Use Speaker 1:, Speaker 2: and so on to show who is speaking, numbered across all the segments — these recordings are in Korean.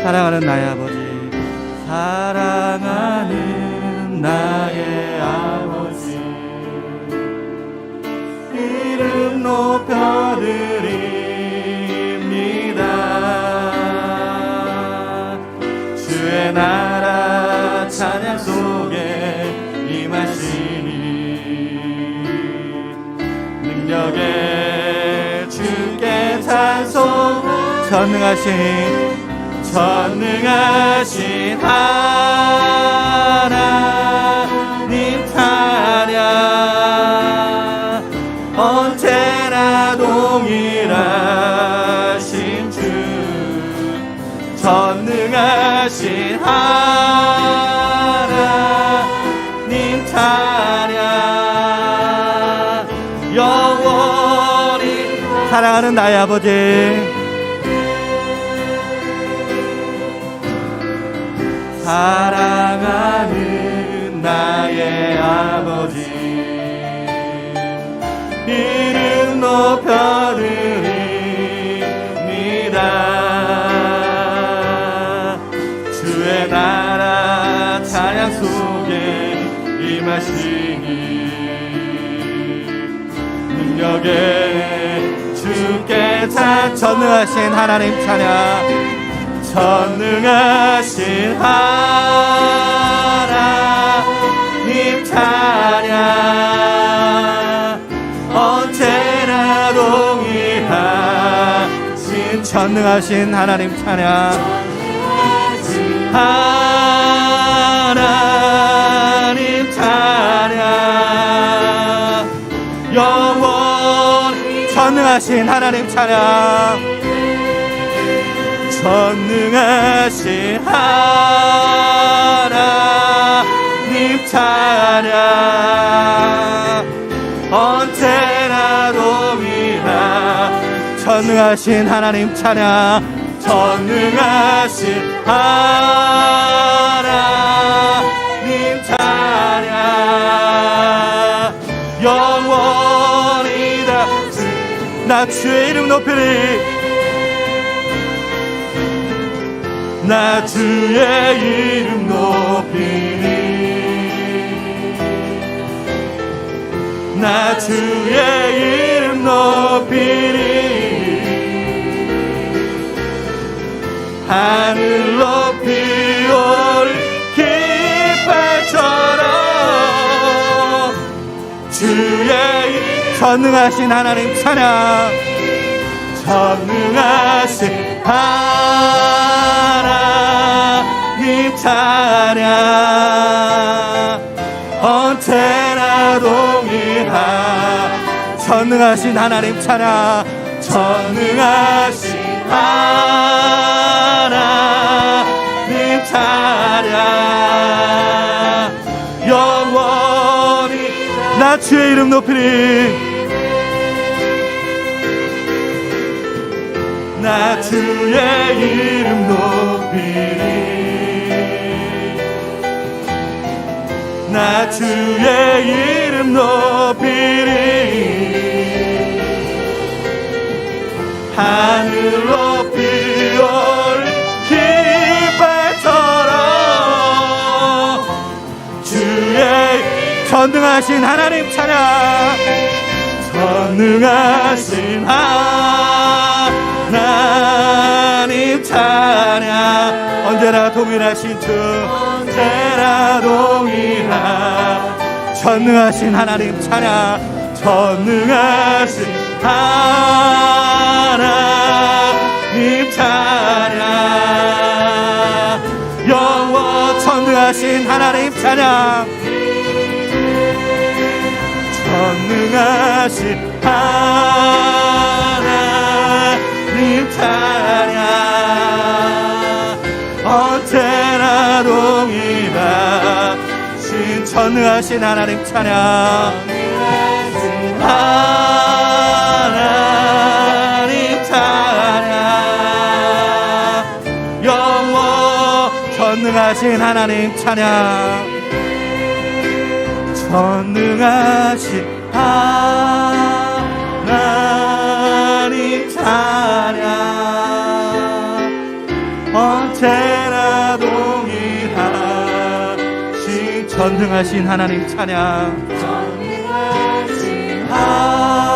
Speaker 1: 사랑하는 나의 아버지, 사랑하는 나의 아버지, 이름 높여드립니다. 주의 나라 찬양 속에 임하시니 능력에 주께 찬송. 전능하신 하나님 찬양. 언제나 동일하신 주, 전능하신 하나님 찬양. 영원히 사랑하는 나의 아버지, 사랑하는 나의 아버지, 이름 높여드립니다. 주의 나라 찬양 속에 임하시니 능력에 주께 전능하신 하나님 찬양. 전능하신 하나님 찬양. 언제나 동일하신 전능하신 하나님 찬양. 하나님 찬양. 영원히 전능하신 하나님 찬양. 전능하신 하나님 찬양. 언제나 동일한 전능하신 하나님 찬양. 전능하신 하나님 찬양. 영원히 나 주의 이름 높이리. 나 주의 이름 높이리. 나 주의 이름 높이리. 하늘 높이 올 깃발처럼 주의 이름. 전능하신 하나님 찬양. 전능하신 하나님 찬양. 언제나 동일한 전능하신 하나님 찬양. 전능하신 하나님 찬양. 영원히 나 주의 이름 높이리. 나 주의 이름 높이리. 나 주의 이름 높이리. 하늘 높이 올 깃발처럼 주의 전능하신 하나님 찬양. 전능하신 하나님 찬양. 언제나 동일하신 주, 언제나 동일한 전능하신 하나님 찬양. 전능하신 하나님 찬양. 영원 전능하신 하나님 찬양. 전능하신 하나님 찬양. 언제나 동일하신 전능하신 하나님 찬양. 하나님 찬양. 영원 전능하신 하나님 찬양. 전능하신 하나님 찬양. 언제나 동일하신 전능하신 하나님 찬양. 전능하신 하나님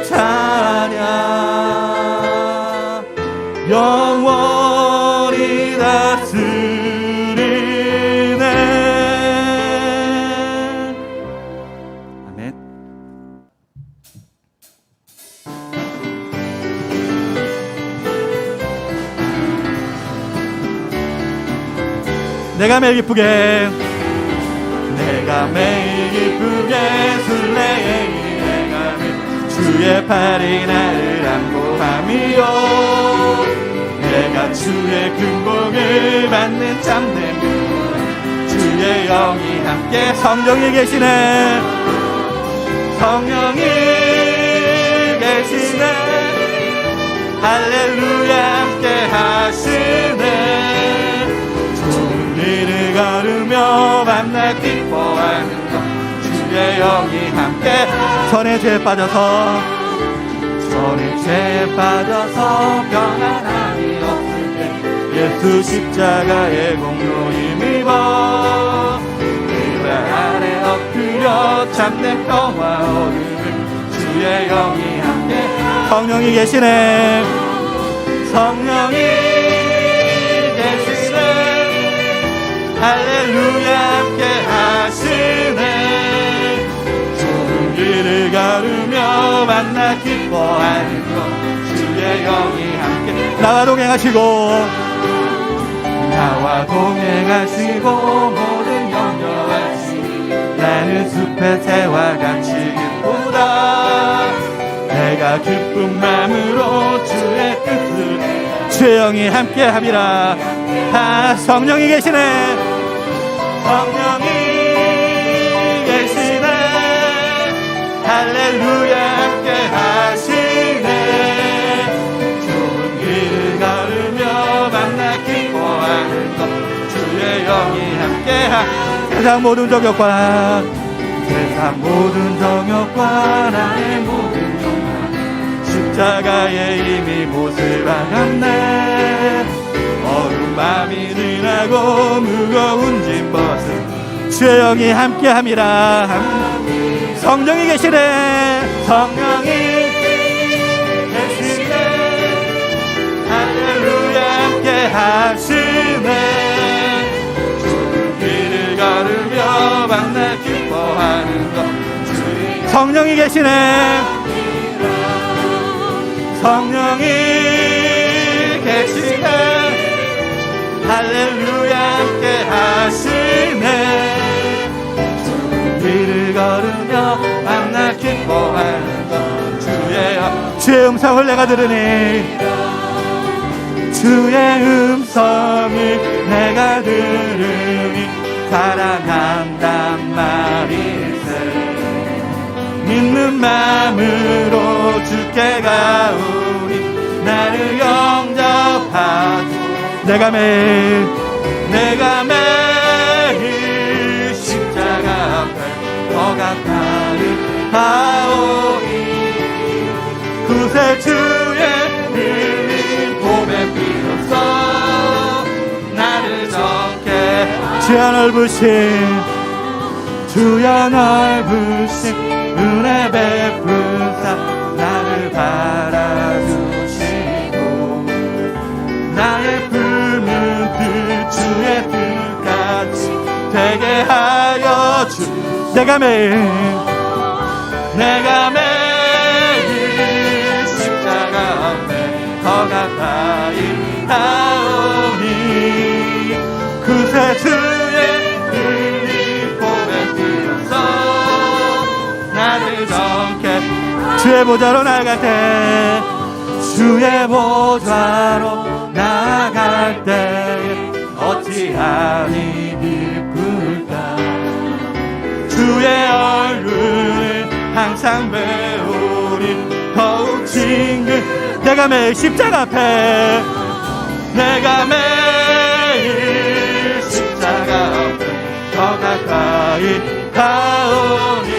Speaker 1: 찬양. 영원히 다스리네. 아멘. 내가 매일 기쁘게 술래의 내가 매일 주의 팔이 나를 안보함이요. 내가 주의 근복을 받는 참된 주의 영이 함께. 성령이 계시네. 성령이 계시네. 할렐루야 함께 하시네. 좋은 길을 걸으며 밤낮 기뻐하는 것 주의 영이 함께. 전에 죄에 빠져서 평안함이 없을 때 예수 십자가의 공로 힘입어 그 아래 엎드려 참된 평화 얻으면 주의 영이 함께. 성령이 계시네. 성령이 계시네. 할렐루야 함께 하시네. 좋은 길을 걸으며 만나 기뻐하는 것 주의 영이 함께. 나와 동행하시고 모든 염려하시니 나는 숲의 새와 같이 기쁘다. 내가 기쁜 마음으로 주의 뜻을 주의 영이 함께 함이라. 성령이 계시네. 성령이 계시네. 할렐루야 함께 하시네. 좋은 길을 걸으며 만나 기뻐하는 것 주의 영이 함께. 세상 모든 정욕과 나의 모든 영광 십자가에 이미 못을 박았네. 어둠 밤이 지나고 무거운 짐 벗은 주의 영이 함께함이라. 성령이 계시네. 성령이 계시네. 할렐루야 함께 하시네. 좋은 길을 걸으며 만나 기뻐하는 것 성령이 계시네. 성령이 계시네. 할렐루야 함께 하시네. 좋은 길을 걸으며 만나 기뻐하는 것 주의 음성을 내가 들으니 주의 음성을 내가 들으니 사랑한단 말일세. 믿는 마음으로 주께 가오니 나를 영접하소. 내가 매일 십자가 앞에 더 가까이 가오니 구세 주의 흘린 봄의 비로소 나를 적게 주여 넓으신 은혜 베푸사 나를 바라주시고 나의 붉은 뜻 주의 뜻같이 되게 하여 주. 내가 매일 십자가 앞에 더 가까이 나오니 그새 주의 흘린 봄의 비로소 나를 정케. 주의 보좌로 나아갈 때 어찌하니 기쁠까. 주의 얼굴을 항상 배우니 더욱 친근. 내가 매일 십자가 앞에 더 가까이 가오니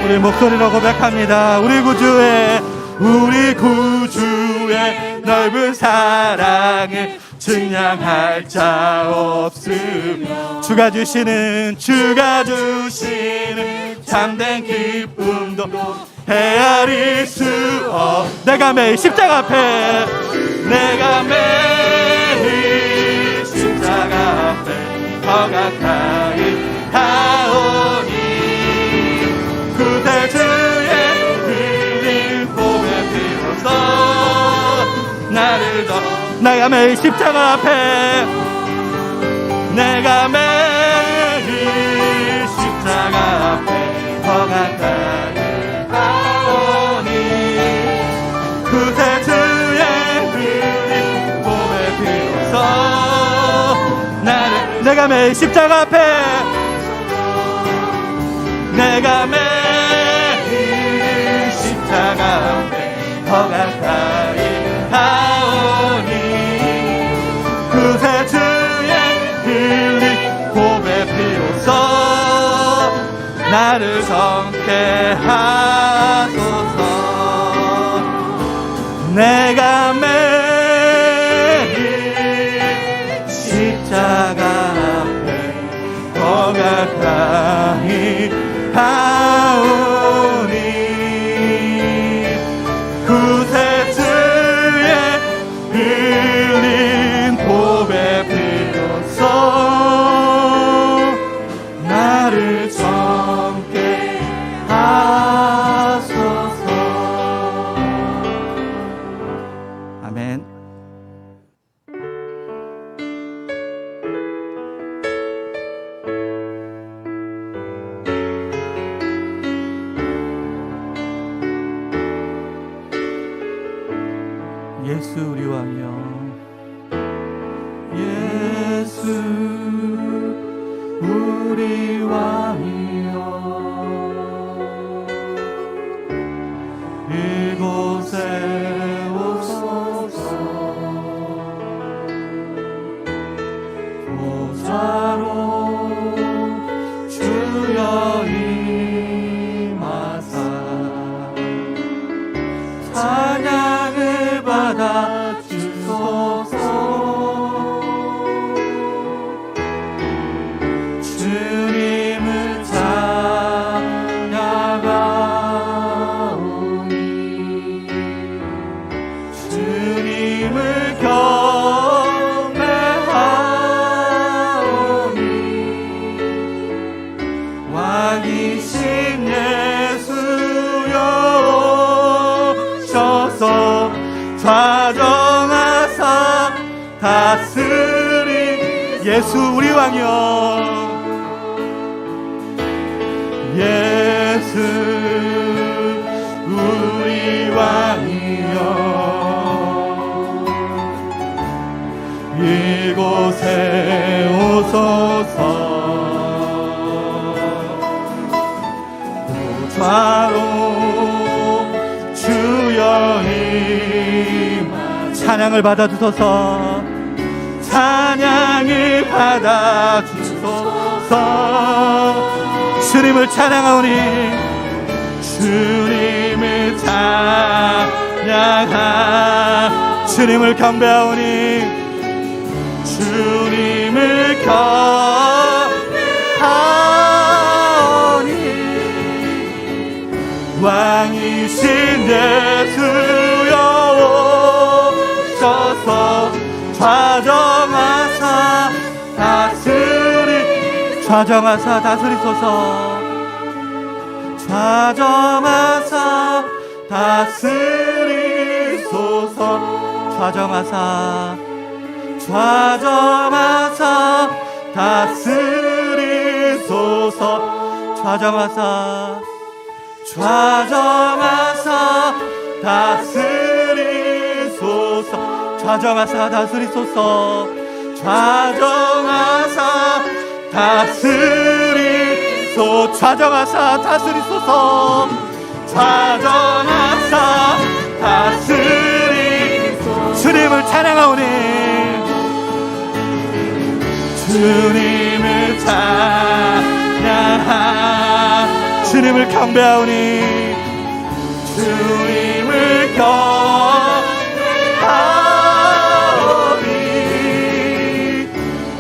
Speaker 1: 우리 목소리로 고백합니다. 우리 구주의 넓은 사랑을 증량할 자 없으며 주가 주시는 참된 기쁨도 헤아릴 수 내가 매일 십자가 앞에 더 가까이 가오니 구세주의 흘린 봄의 비로소 나를 더 내가 매일 십자가 앞에 더 가까이 가오니 구세주의 흘린 봄의 비로소 내가 매일 십자가 앞에 더 가까이 가오니 구세주의 흘린 봄의 피로써 나를 성케 하소서. 내가 매일 십자가 앞에 더 가까이 가오니 구세주의 흘린 봄의 피로써 나를 젊게 하소서. 아멘. 예수 우리 왕이여, 예수 우리 왕이여, 이곳에 오소서. 보좌로 주여 임하사 찬양을 받아 주소서. 주님을 찬양하오니 주님을 경배하오니 왕이신 예수여 오셔서 좌정하사 다스리. 예수 우리 왕이여, 예수 우리 왕이여, 이곳에 오소서. 보좌로 주여 찬양을 받아주소서. 찬양을 받아주소서. 주님을 찬양하오니 주님을 찬양하 주님을 경배하오니 주님을 경배하오니 왕이신 예수여 오셔서 좌정하사 다스리소서. 좌정하사 다스리소서. 좌정하사 다스리소서. 좌정하사 다스리소서. 좌정하사 다스리소서. 좌정하사 다스리소서. 주님을 찬양하오니 주님을 찬양하 주님을 경배하오니 주님을 경배하오니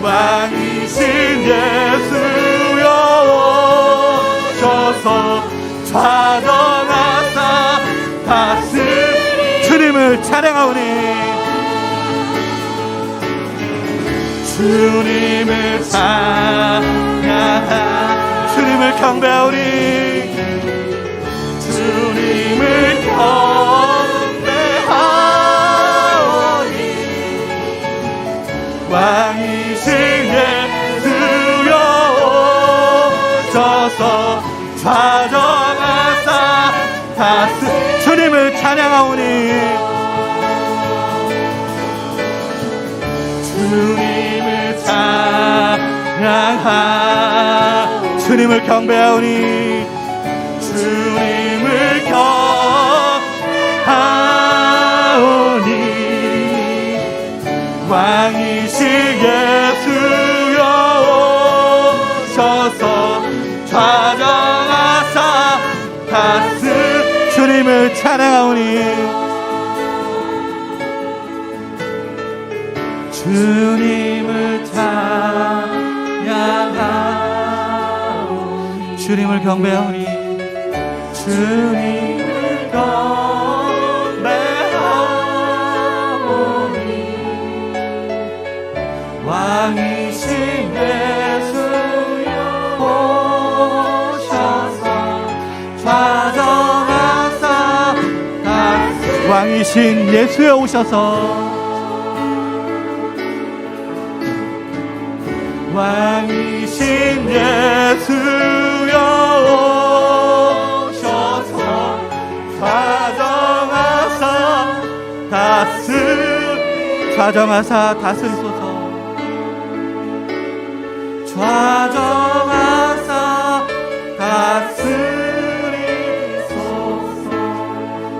Speaker 1: 왕이신 예수여 오셔서 좌정하사 다스리 주님을 찬양하오니 주님을 찬양하 주님을 경배하오니 주님을 경배하오니 왕이신 예수여 오셔서 좌정하사 다스리 주님을 찬양하오니 주님을 찬양하 주님을 경배하오니 주님을 경배하오니 왕이신 예수여 오셔서 좌정하사 다스 주님을 찬양하오니 주님을 찬양하오니 주님을 경배하오니 주님을 경배하오니 왕이신 예수여 오셔서 좌정하사 왕이신 예수여 오셔서 왕이신 예수여 오셔서 좌정하사 다스리소서 좌정하사 다스리소서.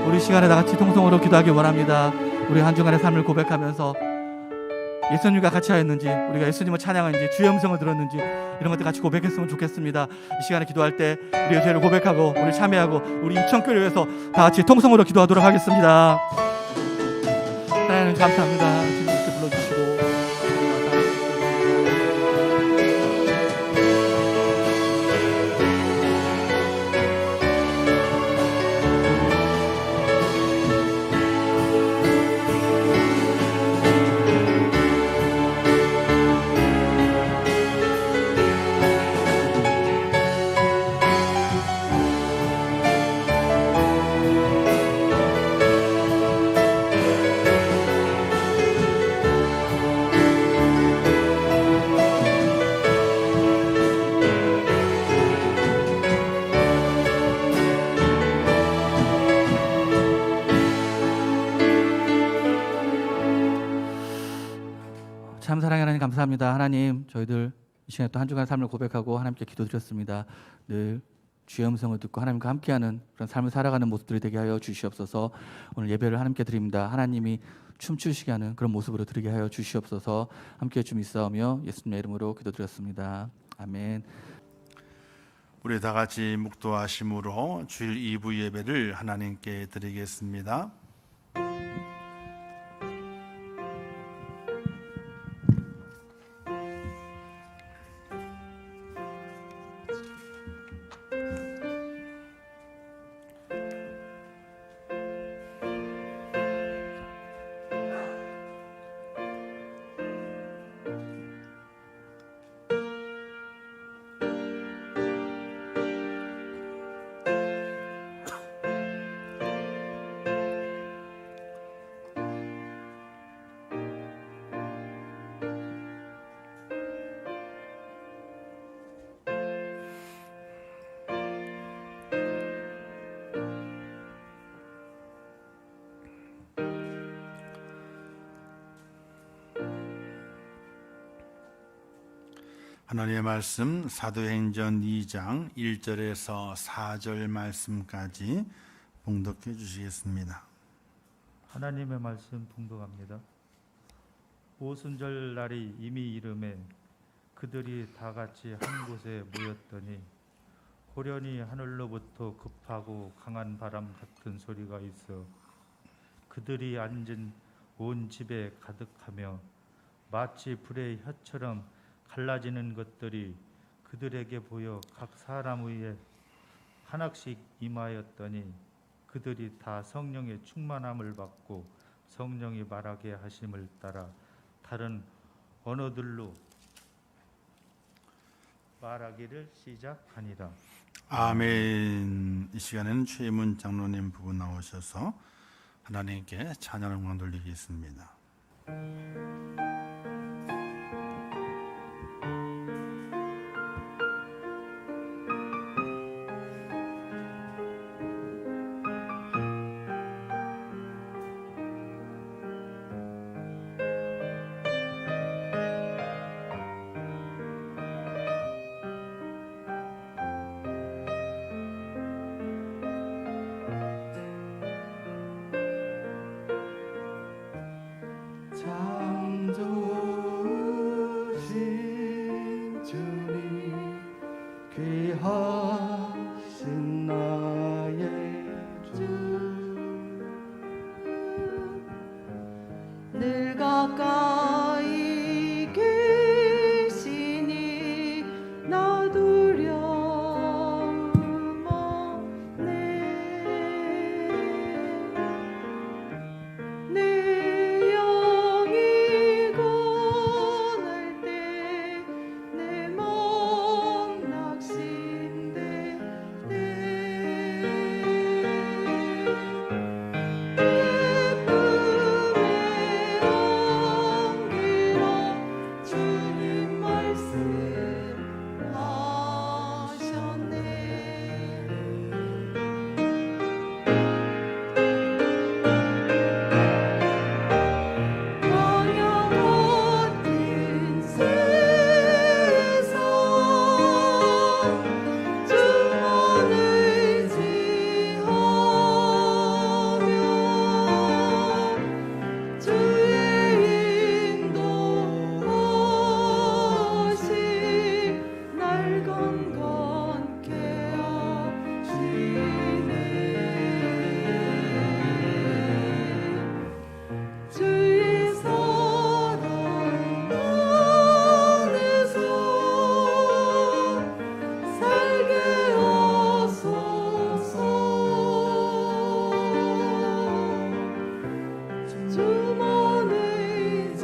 Speaker 1: 우리 시간에 다같이 통성으로 기도하기 원합니다. 우리 한 주간의 삶을 고백하면서 예수님과 같이 하였는지, 우리가 예수님을 찬양하는지, 주의 음성을 들었는지, 이런 것들 같이 고백했으면 좋겠습니다. 이 시간에 기도할 때 우리의 죄를 고백하고 우리 참회하고 우리 인천교회를 위해서 다 같이 통성으로 기도하도록 하겠습니다. 하나님 감사합니다. 지금 이렇게 불러주시고 참 사랑의 하나님 감사합니다. 하나님, 저희들 이 시간에 또 한 주간의 삶을 고백하고 하나님께 기도드렸습니다. 늘 주의 음성을 듣고 하나님과 함께하는 그런 삶을 살아가는 모습들이 되게 하여 주시옵소서. 오늘 예배를 하나님께 드립니다. 하나님이 춤추시게 하는 그런 모습으로 드리게 하여 주시옵소서. 함께해 주 믿사오며 예수님의 이름으로 기도드렸습니다. 아멘.
Speaker 2: 우리 다 같이 묵도하심으로 주일 2부 예배를 하나님께 드리겠습니다. 하나님의 말씀 사도행전 2장 1절에서 4절 말씀까지 봉독해 주시겠습니다.
Speaker 3: 하나님의 말씀 봉독합니다. 오순절 날이 이미 이름에 그들이 다 같이 한 곳에 모였더니 호련히 하늘로부터 급하고 강한 바람 같은 소리가 있어 그들이 앉은 온 집에 가득하며 마치 불의 혀처럼 갈라지는 것들이 그들에게 보여 각 사람 위에 하나씩 임하였더니 그들이 다 성령의 충만함을 받고 성령이 말하게 하심을 따라 다른 언어들로 말하기를 시작하니라.
Speaker 2: 아멘. 이 시간에는 최문 장로님 부부 나오셔서 하나님께 찬양을 영광 돌리겠습니다.
Speaker 1: 창조신 주님 귀하신 나의 주
Speaker 4: 늘 가까이 계시니 나 두려움 없네 내 영이 고날 때 내 마음 낙심될 주님 말씀하셨네 마녀 같은 세상 주만 의지하며 주의 인도하심 날 강건케 하시네 주의 사랑 안에서 살게 하소서 주만 의지하리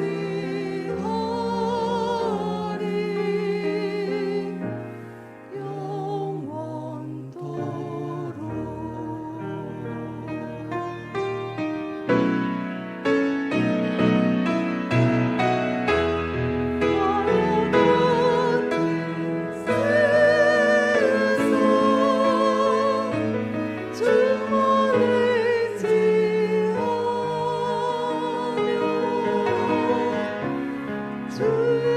Speaker 4: 주의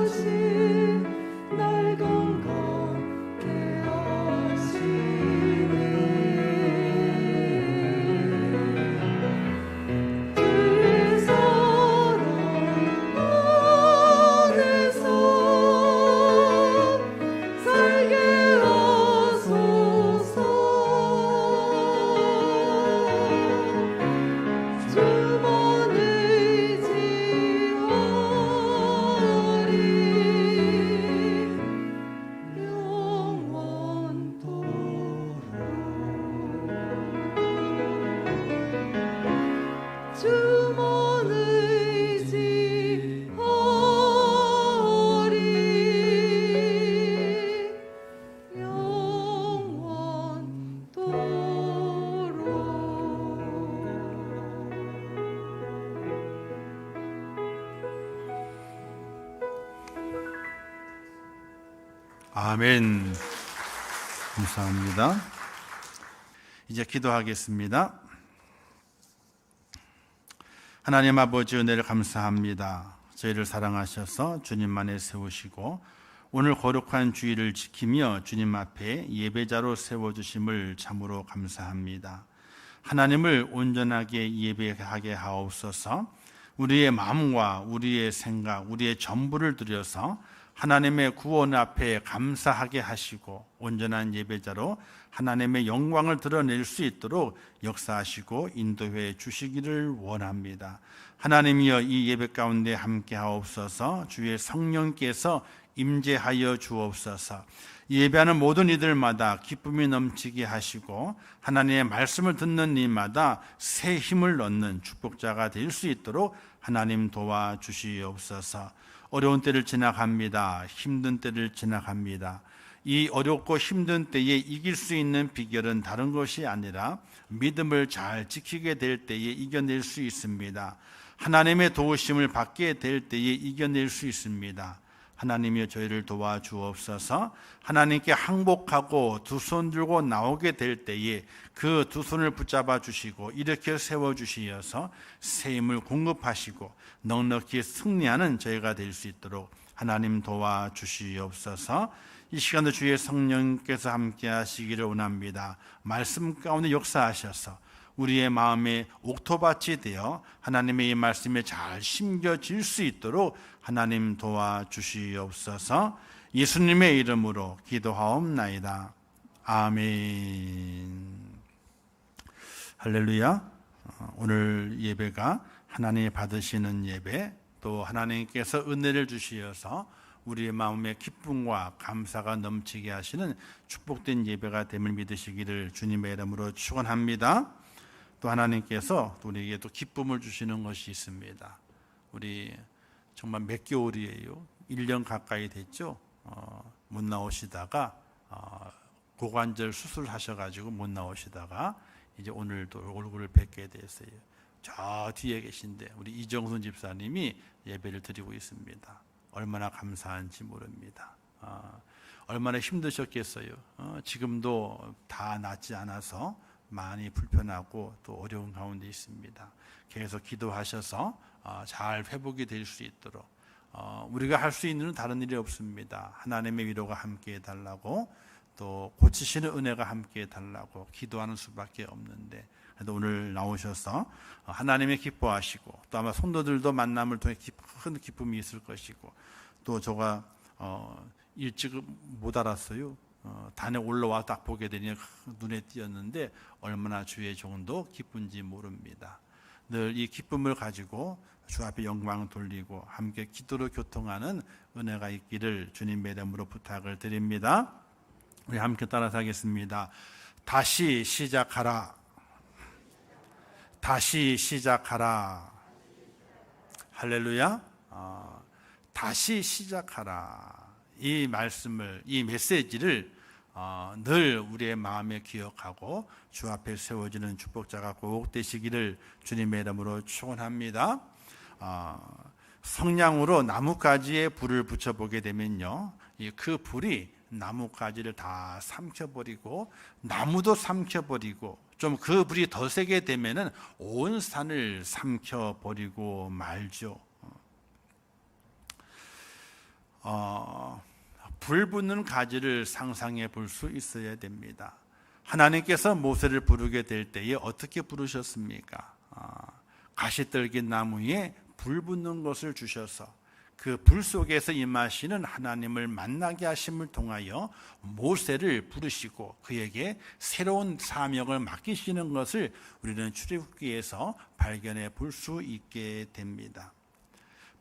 Speaker 4: 인도하심 날 강건케 하시네 주의 사랑 안에서 살게 하소서 주만 의지하리 영원토록 주만 의지하리
Speaker 2: 아멘. 감사합니다. 이제 기도하겠습니다. 하나님 아버지 은혜를 감사합니다. 저희를 사랑하셔서 주님만에 세우시고 오늘 거룩한 주일을 지키며 주님 앞에 예배자로 세워주심을 참으로 감사합니다. 하나님을 온전하게 예배하게 하옵소서. 우리의 마음과 우리의 생각, 우리의 전부를 들여서 하나님의 구원 앞에 감사하게 하시고 온전한 예배자로 하나님의 영광을 드러낼 수 있도록 역사하시고 인도해 주시기를 원합니다. 하나님이여 이 예배 가운데 함께 하옵소서. 주의 성령께서 임재하여 주옵소서. 예배하는 모든 이들마다 기쁨이 넘치게 하시고 하나님의 말씀을 듣는 이마다 새 힘을 얻는 축복자가 될 수 있도록 하나님 도와주시옵소서. 어려운 때를 지나갑니다. 힘든 때를 지나갑니다. 이 어렵고 힘든 때에 이길 수 있는 비결은 다른 것이 아니라 믿음을 잘 지키게 될 때에 이겨낼 수 있습니다. 하나님의 도우심을 받게 될 때에 이겨낼 수 있습니다. 하나님이 저희를 도와주옵소서. 하나님께 항복하고 두 손 들고 나오게 될 때에 그 두 손을 붙잡아 주시고 이렇게 세워주시어서 새 힘을 공급하시고 넉넉히 승리하는 저희가 될 수 있도록 하나님 도와주시옵소서. 이 시간도 주의 성령께서 함께 하시기를 원합니다. 말씀 가운데 역사하셔서 우리의 마음에 옥토밭이 되어 하나님의 이 말씀에 잘 심겨질 수 있도록 하나님 도와주시옵소서. 예수님의 이름으로 기도하옵나이다. 아멘. 할렐루야. 오늘 예배가 하나님이 받으시는 예배, 또 하나님께서 은혜를 주시어서 우리의 마음에 기쁨과 감사가 넘치게 하시는 축복된 예배가 됨을 믿으시기를 주님의 이름으로 축원합니다. 또 하나님께서 우리에게 또 기쁨을 주시는 것이 있습니다. 우리 정말 몇 개월이에요. 1년 가까이 됐죠. 못 나오시다가 고관절 수술하셔가지고 못 나오시다가 이제 오늘도 얼굴을 뵙게 됐어요. 저 뒤에 계신데 우리 이정순 집사님이 예배를 드리고 있습니다. 얼마나 감사한지 모릅니다. 얼마나 힘드셨겠어요. 지금도 다 낫지 않아서 많이 불편하고 또 어려운 가운데 있습니다. 계속 기도하셔서 잘 회복이 될 수 있도록 우리가 할 수 있는 다른 일이 없습니다. 하나님의 위로가 함께 해달라고 또 고치시는 은혜가 함께 해달라고 기도하는 수밖에 없는데, 그래도 오늘 나오셔서 하나님의 기뻐하시고 또 아마 성도들도 만남을 통해 큰 기쁨이 있을 것이고, 또 제가 일찍 못 알았어요. 단에 올라와 딱 보게 되니 눈에 띄었는데 얼마나 주의 종도 기쁜지 모릅니다. 늘 이 기쁨을 가지고 주 앞에 영광 돌리고 함께 기도로 교통하는 은혜가 있기를 주님의 이름으로 부탁을 드립니다. 우리 함께 따라서 하겠습니다. 다시 시작하라. 다시 시작하라. 할렐루야. 다시 시작하라. 이 말씀을, 이 메시지를 늘 우리의 마음에 기억하고 주 앞에 세워지는 축복자가 꼭 되시기를 주님의 이름으로 축원합니다. 성냥으로 나뭇가지에 불을 붙여보게 되면요, 그 불이 나뭇가지를 다 삼켜버리고 나무도 삼켜버리고 좀 그 불이 더 세게 되면은 온 산을 삼켜버리고 말죠. 불 붙는 가지를 상상해 볼 수 있어야 됩니다. 하나님께서 모세를 부르게 될 때에 어떻게 부르셨습니까? 가시떨기 나무에 불 붙는 것을 주셔서 그 불 속에서 임하시는 하나님을 만나게 하심을 통하여 모세를 부르시고 그에게 새로운 사명을 맡기시는 것을 우리는 출애굽기에서 발견해 볼 수 있게 됩니다.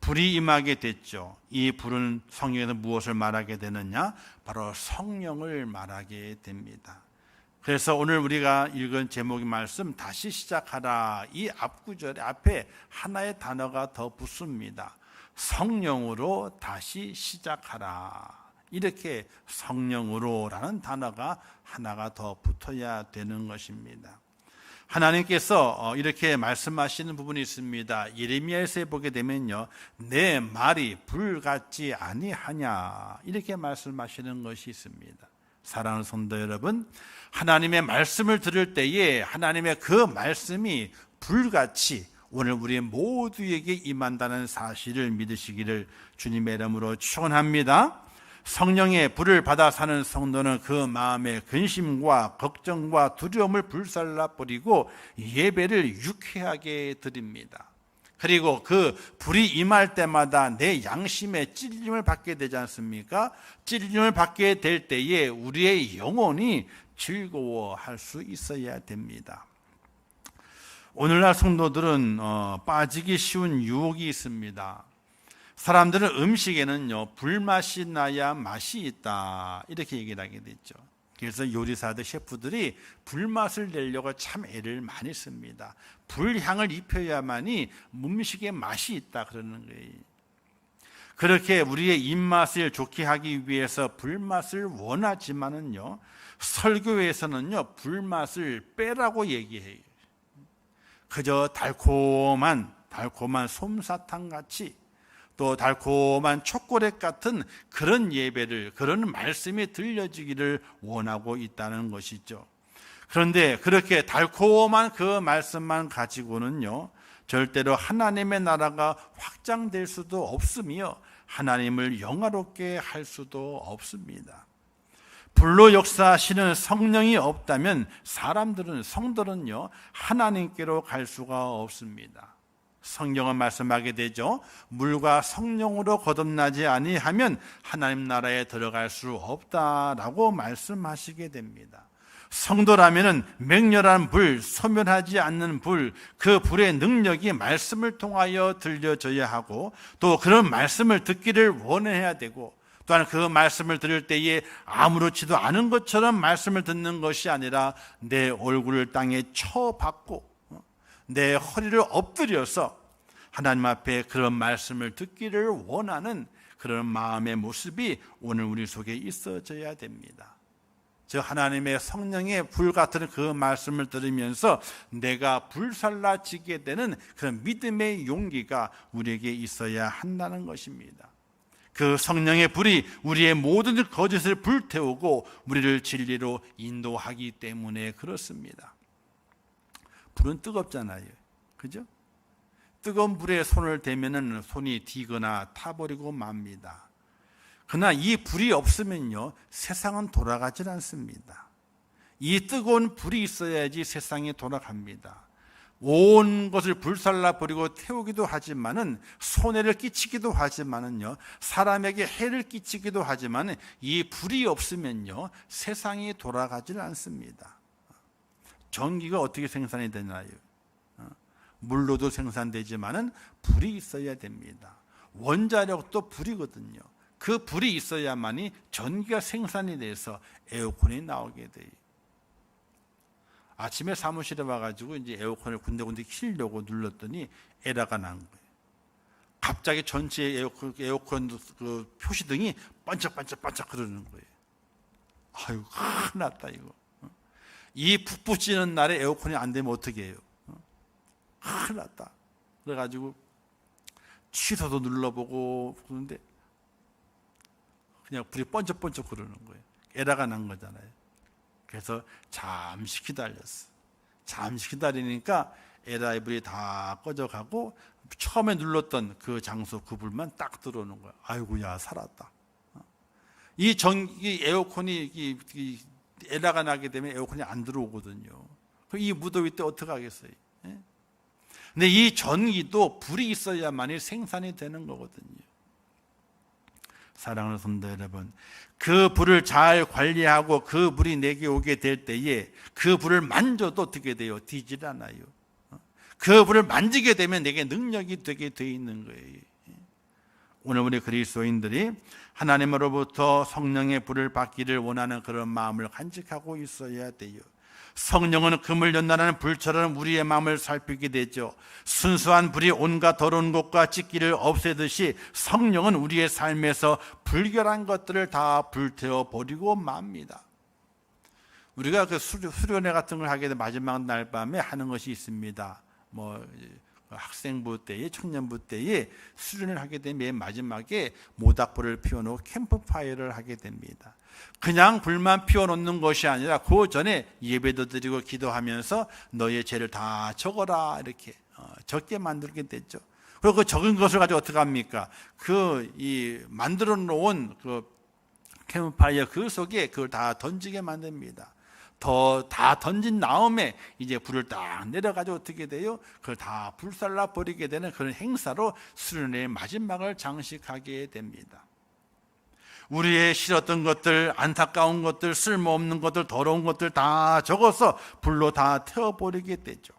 Speaker 2: 불이 임하게 됐죠. 이 불은 성경에서 무엇을 말하게 되느냐? 바로 성령을 말하게 됩니다. 그래서 오늘 우리가 읽은 제목의 말씀, 다시 시작하라, 이 앞구절에 앞에 하나의 단어가 더 붙습니다. 성령으로 다시 시작하라. 이렇게 성령으로라는 단어가 하나가 더 붙어야 되는 것입니다. 하나님께서 이렇게 말씀하시는 부분이 있습니다. 예레미야에서 보게 되면요, 내 말이 불 같지 아니하냐, 이렇게 말씀하시는 것이 있습니다. 사랑하는 성도 여러분, 하나님의 말씀을 들을 때에 하나님의 그 말씀이 불같이 오늘 우리 모두에게 임한다는 사실을 믿으시기를 주님의 이름으로 축원합니다. 성령의 불을 받아 사는 성도는 그 마음의 근심과 걱정과 두려움을 불살라 버리고 예배를 유쾌하게 드립니다. 그리고 그 불이 임할 때마다 내 양심에 찔림을 받게 되지 않습니까? 찔림을 받게 될 때에 우리의 영혼이 즐거워할 수 있어야 됩니다. 오늘날 성도들은 빠지기 쉬운 유혹이 있습니다. 사람들은 음식에는요, 불맛이 나야 맛이 있다, 이렇게 얘기를 하게 됐죠. 그래서 요리사들, 셰프들이 불맛을 내려고 참 애를 많이 씁니다. 불향을 입혀야만이 음식에 맛이 있다 그러는 거예요. 그렇게 우리의 입맛을 좋게 하기 위해서 불맛을 원하지만은요, 설교에서는요, 불맛을 빼라고 얘기해요. 그저 달콤한 솜사탕 같이, 또 달콤한 초콜릿 같은 그런 예배를, 그런 말씀이 들려지기를 원하고 있다는 것이죠. 그런데 그렇게 달콤한 그 말씀만 가지고는요, 절대로 하나님의 나라가 확장될 수도 없으며 하나님을 영화롭게 할 수도 없습니다. 불로 역사하시는 성령이 없다면 성들은요, 하나님께로 갈 수가 없습니다. 성경은 말씀하게 되죠. 물과 성령으로 거듭나지 아니하면 하나님 나라에 들어갈 수 없다라고 말씀하시게 됩니다. 성도라면은 맹렬한 불, 소멸하지 않는 불, 그 불의 능력이 말씀을 통하여 들려져야 하고, 또 그런 말씀을 듣기를 원해야 되고, 또한 그 말씀을 들을 때에 아무렇지도 않은 것처럼 말씀을 듣는 것이 아니라 내 얼굴을 땅에 쳐박고 내 허리를 엎드려서 하나님 앞에 그런 말씀을 듣기를 원하는 그런 마음의 모습이 오늘 우리 속에 있어져야 됩니다. 저 하나님의 성령의 불 같은 그 말씀을 들으면서 내가 불살라지게 되는 그런 믿음의 용기가 우리에게 있어야 한다는 것입니다. 그 성령의 불이 우리의 모든 거짓을 불태우고 우리를 진리로 인도하기 때문에 그렇습니다. 불은 뜨겁잖아요. 그죠? 뜨거운 불에 손을 대면은 손이 디거나 타버리고 맙니다. 그러나 이 불이 없으면요, 세상은 돌아가질 않습니다. 이 뜨거운 불이 있어야지 세상이 돌아갑니다. 온 것을 불살라 버리고 태우기도 하지만은, 손해를 끼치기도 하지만은요, 사람에게 해를 끼치기도 하지만은, 이 불이 없으면요, 세상이 돌아가질 않습니다. 전기가 어떻게 생산이 되나요? 물로도 생산되지만은 불이 있어야 됩니다. 원자력도 불이거든요. 그 불이 있어야만이 전기가 생산이 돼서 에어컨이 나오게 돼요. 아침에 사무실에 와가지고 이제 에어컨을 군데군데 키려고 눌렀더니 에러가 난 거예요. 갑자기 전체 에어컨 그 표시등이 반짝반짝 그러는 거예요. 아유, 큰일 났다 이거. 이 푹푹 찌는 날에 에어컨이 안 되면 어떻게 해요? 큰일 났다. 그래가지고 취소도 눌러보고 그러는데 그냥 불이 번쩍번쩍 그러는 거예요. 에러가 난 거잖아요. 그래서 잠시 기다렸어. 잠시 기다리니까 에러의 불이 다 꺼져가고 처음에 눌렀던 그 장소, 그 불만 딱 들어오는 거야. 아이고야, 살았다. 이 에어컨이 에러가 나게 되면 에어컨이 안 들어오거든요. 이 무더위 때 어떻게 하겠어요? 근데 이 전기도 불이 있어야만이 생산이 되는 거거든요. 사랑하는 성도 여러분, 그 불을 잘 관리하고 그 불이 내게 오게 될 때에 그 불을 만져도 어떻게 돼요? 뒤질 않아요. 그 불을 만지게 되면 내게 능력이 되게 돼 있는 거예요. 오늘 우리 그리스도인들이 하나님으로부터 성령의 불을 받기를 원하는 그런 마음을 간직하고 있어야 돼요. 성령은 금을 연단하는 불처럼 우리의 마음을 살피게 되죠. 순수한 불이 온갖 더러운 것과 찌기를 없애듯이 성령은 우리의 삶에서 불결한 것들을 다 불태워 버리고 맙니다. 우리가 그 수련회 같은 걸 하게 된 마지막 날 밤에 하는 것이 있습니다. 학생부 때에, 청년부 때에 수련을 하게 되면 맨 마지막에 모닥불을 피워놓고 캠프파이어를 하게 됩니다. 그냥 불만 피워놓는 것이 아니라 그 전에 예배도 드리고 기도하면서 너의 죄를 다 적어라, 이렇게 적게 만들게 됐죠. 그리고 그 적은 것을 가지고 어떻게 합니까? 만들어 놓은 그 캠프파이어 그 속에 그걸 다 던지게 만듭니다. 더 다 던진 다음에 이제 불을 딱 내려가지고 어떻게 돼요? 그걸 다 불살라 버리게 되는 그런 행사로 수련회의 마지막을 장식하게 됩니다. 우리의 싫었던 것들, 안타까운 것들, 쓸모없는 것들, 더러운 것들 다 적어서 불로 다 태워버리게 되죠.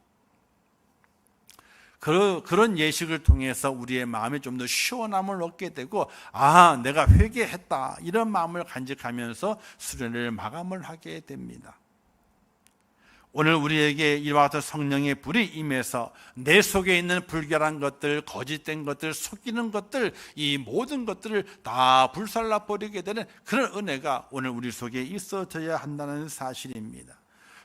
Speaker 2: 그런 예식을 통해서 우리의 마음에 좀 더 시원함을 얻게 되고, 아, 내가 회개했다, 이런 마음을 간직하면서 수련회를 마감을 하게 됩니다. 오늘 우리에게 이와 같은 성령의 불이 임해서 내 속에 있는 불결한 것들, 거짓된 것들, 속이는 것들, 이 모든 것들을 다 불살라 버리게 되는 그런 은혜가 오늘 우리 속에 있어져야 한다는 사실입니다.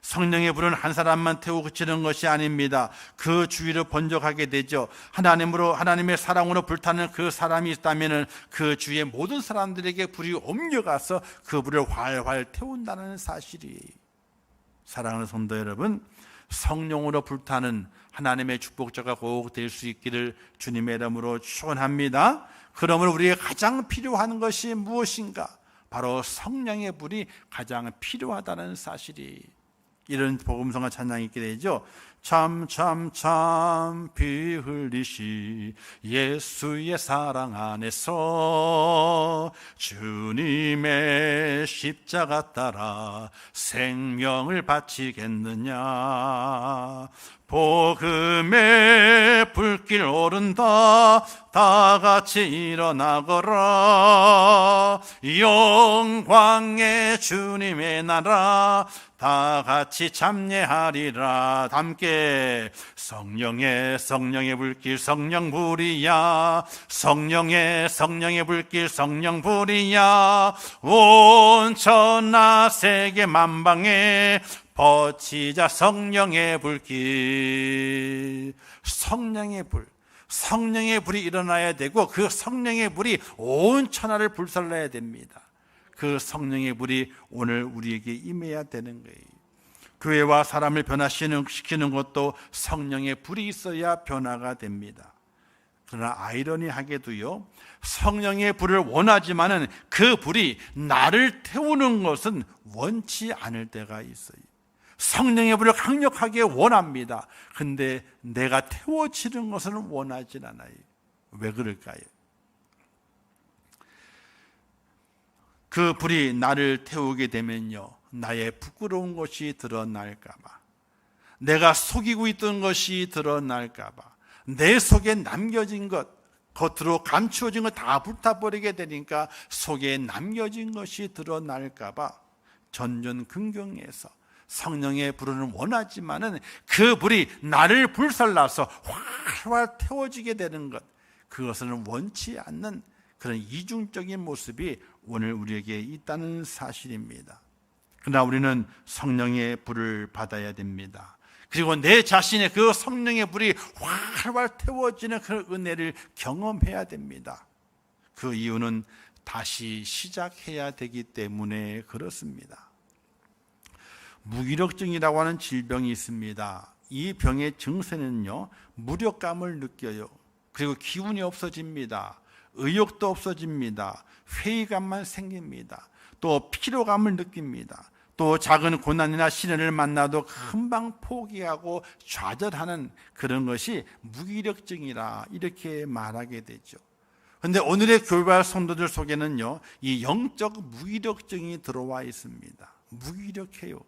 Speaker 2: 성령의 불은 한 사람만 태우고 그치는 것이 아닙니다. 그 주위로 번져가게 되죠. 하나님의 사랑으로 불타는 그 사람이 있다면 그 주위의 모든 사람들에게 불이 옮겨가서 그 불을 활활 태운다는 사실이에요. 사랑하는 성도 여러분, 성령으로 불타는 하나님의 축복자가 꼭 될 수 있기를 주님의 이름으로 축원합니다. 그러므로 우리에게 가장 필요한 것이 무엇인가? 바로 성령의 불이 가장 필요하다는 사실이, 이런 복음성과 찬양이 있게 되죠. 참 피 흘리시 예수의 사랑 안에서 주님의 십자가 따라 생명을 바치겠느냐. 복음의 불길 오른다, 다 같이 일어나거라. 영광의 주님의 나라 다 같이 참여하리라. 함께 성령의 불길 성령불이야, 성령의 불길 성령불이야. 온 천하 세계 만방에 퍼지자 성령의 불길. 성령의 불이 일어나야 되고, 그 성령의 불이 온 천하를 불살라야 됩니다. 그 성령의 불이 오늘 우리에게 임해야 되는 거예요. 교회와 사람을 변화시키는 것도 성령의 불이 있어야 변화가 됩니다. 그러나 아이러니하게도요, 성령의 불을 원하지만은 그 불이 나를 태우는 것은 원치 않을 때가 있어요. 성령의 불을 강력하게 원합니다. 근데 내가 태워지는 것은 원하진 않아요. 왜 그럴까요? 그 불이 나를 태우게 되면요, 나의 부끄러운 것이 드러날까 봐, 내가 속이고 있던 것이 드러날까 봐, 내 속에 남겨진 것, 겉으로 감추어진 것 다 불타버리게 되니까 속에 남겨진 것이 드러날까 봐 전전긍긍해서 성령의 불은 원하지만은 그 불이 나를 불살라서 활활 태워지게 되는 것, 그것은 원치 않는 그런 이중적인 모습이 오늘 우리에게 있다는 사실입니다. 그러나 우리는 성령의 불을 받아야 됩니다. 그리고 내 자신의 그 성령의 불이 활활 태워지는 그 은혜를 경험해야 됩니다. 그 이유는 다시 시작해야 되기 때문에 그렇습니다. 무기력증이라고 하는 질병이 있습니다. 이 병의 증세는요, 무력감을 느껴요. 그리고 기운이 없어집니다. 의욕도 없어집니다. 회의감만 생깁니다. 또 피로감을 느낍니다. 또 작은 고난이나 시련을 만나도 금방 포기하고 좌절하는 그런 것이 무기력증이라 이렇게 말하게 되죠. 그런데 오늘의 교회와 성도들 속에는요, 이 영적 무기력증이 들어와 있습니다. 무기력해요.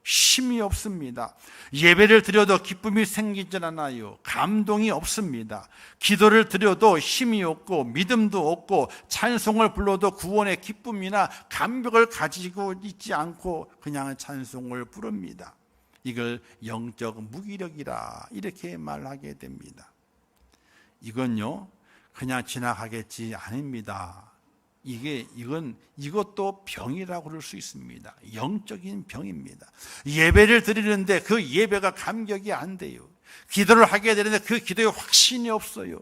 Speaker 2: 힘이 없습니다. 예배를 드려도 기쁨이 생기질 않아요. 감동이 없습니다. 기도를 드려도 힘이 없고 믿음도 없고, 찬송을 불러도 구원의 기쁨이나 감격을 가지고 있지 않고 그냥 찬송을 부릅니다. 이걸 영적 무기력이라 이렇게 말하게 됩니다. 이건요, 그냥 지나가겠지 아닙니다. 이것도 병이라고 그럴 수 있습니다. 영적인 병입니다. 예배를 드리는데 그 예배가 감격이 안 돼요. 기도를 하게 되는데 그 기도에 확신이 없어요.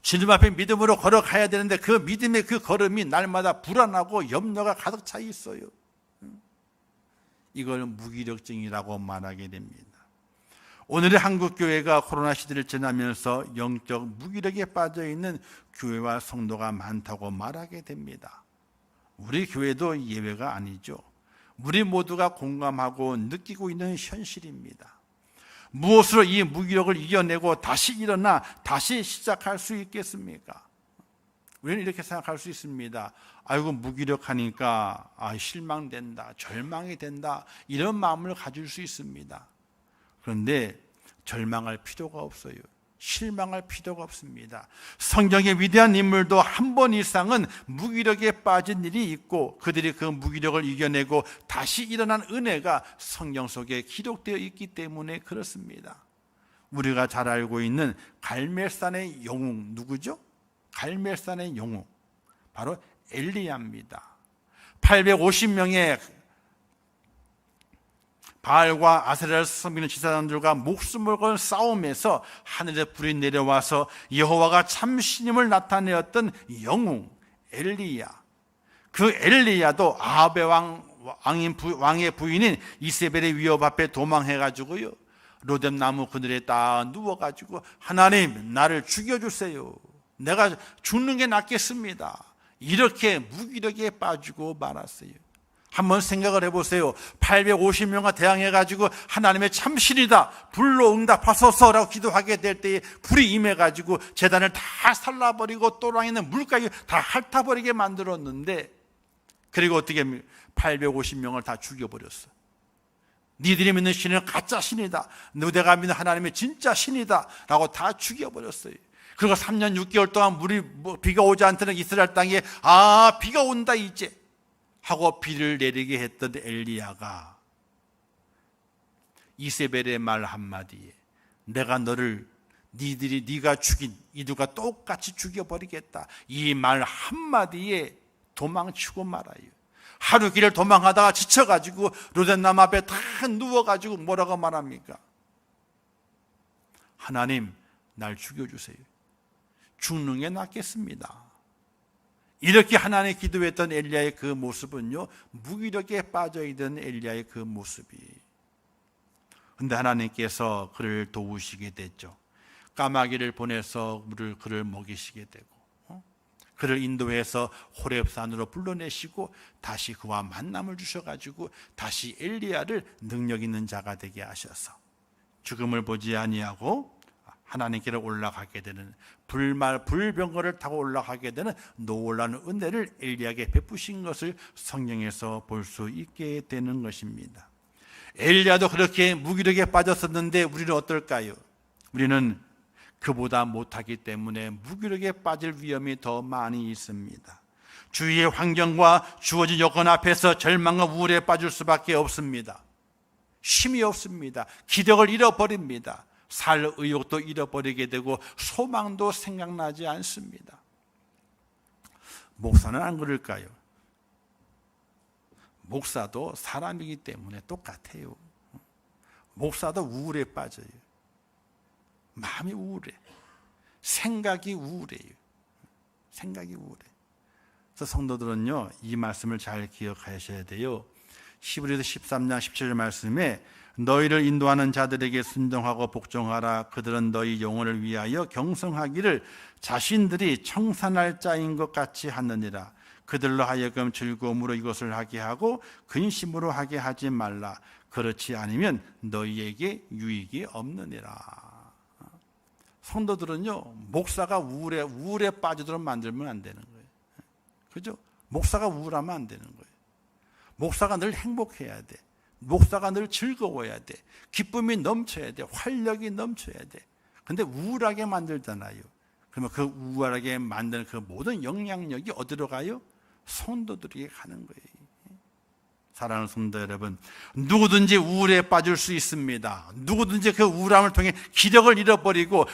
Speaker 2: 주님 앞에 믿음으로 걸어가야 되는데 그 믿음의 그 걸음이 날마다 불안하고 염려가 가득 차 있어요. 이걸 무기력증이라고 말하게 됩니다. 오늘의 한국교회가 코로나 시대를 지나면서 영적 무기력에 빠져있는 교회와 성도가 많다고 말하게 됩니다. 우리 교회도 예외가 아니죠. 우리 모두가 공감하고 느끼고 있는 현실입니다. 무엇으로 이 무기력을 이겨내고 다시 일어나 다시 시작할 수 있겠습니까? 우리는 이렇게 생각할 수 있습니다. 아이고, 무기력하니까 실망된다, 절망이 된다, 이런 마음을 가질 수 있습니다. 그런데 절망할 필요가 없어요. 실망할 필요가 없습니다. 성경의 위대한 인물도 한 번 이상은 무기력에 빠진 일이 있고 그들이 그 무기력을 이겨내고 다시 일어난 은혜가 성경 속에 기록되어 있기 때문에 그렇습니다. 우리가 잘 알고 있는 갈멜산의 영웅 누구죠? 갈멜산의 영웅 바로 엘리야입니다. 850명의 바알과 아세라를 섬기는 지사장들과 목숨을 건 싸움에서 하늘에 불이 내려와서 여호와가 참신임을 나타내었던 영웅 엘리야. 그 엘리야도 아합의 왕의 부인인 이세벨의 위협 앞에 도망해가지고요, 로뎀나무 그늘에 딱 누워가지고 하나님, 나를 죽여주세요. 내가 죽는 게 낫겠습니다. 이렇게 무기력에 빠지고 말았어요. 한번 생각을 해보세요. 850명과 대항해가지고 하나님의 참신이다, 불로 응답하소서라고 기도하게 될 때에 불이 임해가지고 제단을 다 살라버리고 또랑에 있는 물가에 다 핥아버리게 만들었는데, 그리고 어떻게 850명을 다 죽여버렸어. 니들이 믿는 신은 가짜 신이다, 너희가 믿는 하나님이 진짜 신이다 라고 다 죽여버렸어요. 그리고 3년 6개월 동안 비가 오지 않던 이스라엘 땅에 비가 온다 이제 하고 비를 내리게 했던 엘리야가 이세벨의 말 한마디에 내가 너를 네가 죽인 이들과 똑같이 죽여버리겠다, 이 말 한마디에 도망치고 말아요. 하루 길을 도망하다가 지쳐가지고 로뎀나무 앞에 다 누워가지고 뭐라고 말합니까? 하나님, 날 죽여주세요. 죽는 게 낫겠습니다. 이렇게 하나님 기도했던 엘리야의 그 모습은요, 무기력에 빠져있던 엘리야의 그 모습이. 그런데 하나님께서 그를 도우시게 됐죠. 까마귀를 보내서 그를 먹이시게 되고, 그를 인도해서 호렙산으로 불러내시고 다시 그와 만남을 주셔가지고 다시 엘리야를 능력 있는 자가 되게 하셔서 죽음을 보지 아니하고 하나님께로 올라가게 되는, 불병거를 타고 올라가게 되는 놀라운 은혜를 엘리야에게 베푸신 것을 성경에서 볼 수 있게 되는 것입니다. 엘리야도 그렇게 무기력에 빠졌었는데 우리는 어떨까요? 우리는 그보다 못하기 때문에 무기력에 빠질 위험이 더 많이 있습니다. 주위의 환경과 주어진 여건 앞에서 절망과 우울에 빠질 수밖에 없습니다. 힘이 없습니다. 기력을 잃어버립니다. 살 의욕도 잃어버리게 되고 소망도 생각나지 않습니다. 목사는 안 그럴까요? 목사도 사람이기 때문에 똑같아요. 목사도 우울에 빠져요. 마음이 우울해. 생각이 우울해요. 생각이 우울해. 그래서 성도들은요, 이 말씀을 잘 기억하셔야 돼요. 히브리서 13장 17절 말씀에 너희를 인도하는 자들에게 순종하고 복종하라. 그들은 너희 영혼을 위하여 경성하기를 자신들이 청산할 자인 것 같이 하느니라. 그들로 하여금 즐거움으로 이것을 하게 하고 근심으로 하게 하지 말라. 그렇지 않으면 너희에게 유익이 없느니라. 성도들은요, 목사가 우울에 빠지도록 만들면 안 되는 거예요. 그죠? 목사가 우울하면 안 되는 거예요. 목사가 늘 행복해야 돼. 목사가 늘 즐거워야 돼. 기쁨이 넘쳐야 돼. 활력이 넘쳐야 돼. 근데 우울하게 만들잖아요. 그러면 그 우울하게 만드는 그 모든 영향력이 어디로 가요? 성도들에게 가는 거예요. 사랑하는 성도 여러분, 누구든지 우울에 빠질 수 있습니다. 누구든지 그 우울함을 통해 기력을 잃어버리고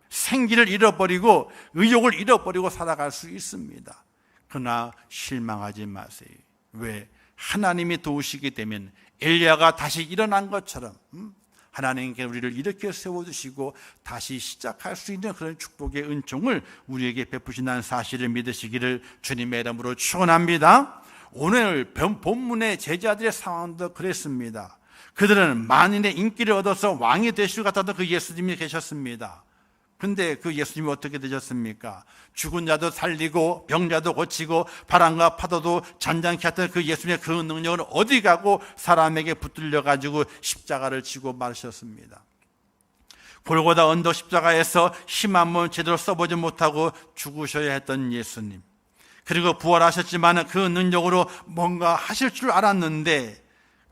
Speaker 2: 생기를 잃어버리고 의욕을 잃어버리고 살아갈 수 있습니다. 그러나 실망하지 마세요. 왜? 하나님이 도우시게 되면 엘리야가 다시 일어난 것처럼 하나님께 우리를 이렇게 세워주시고 다시 시작할 수 있는 그런 축복의 은총을 우리에게 베푸신다는 사실을 믿으시기를 주님의 이름으로 축원합니다. 오늘 본문의 제자들의 상황도 그랬습니다. 그들은 만인의 인기를 얻어서 왕이 되실 것 같았던 그 예수님이 계셨습니다. 근데 그 예수님이 어떻게 되셨습니까? 죽은 자도 살리고 병자도 고치고 바람과 파도도 잔잔케 했던 그 예수님의 그 능력은 어디 가고 사람에게 붙들려 가지고 십자가를 지고 마르셨습니다. 골고다 언덕 십자가에서 힘 한 번 제대로 써보지 못하고 죽으셔야 했던 예수님, 그리고 부활하셨지만 그 능력으로 뭔가 하실 줄 알았는데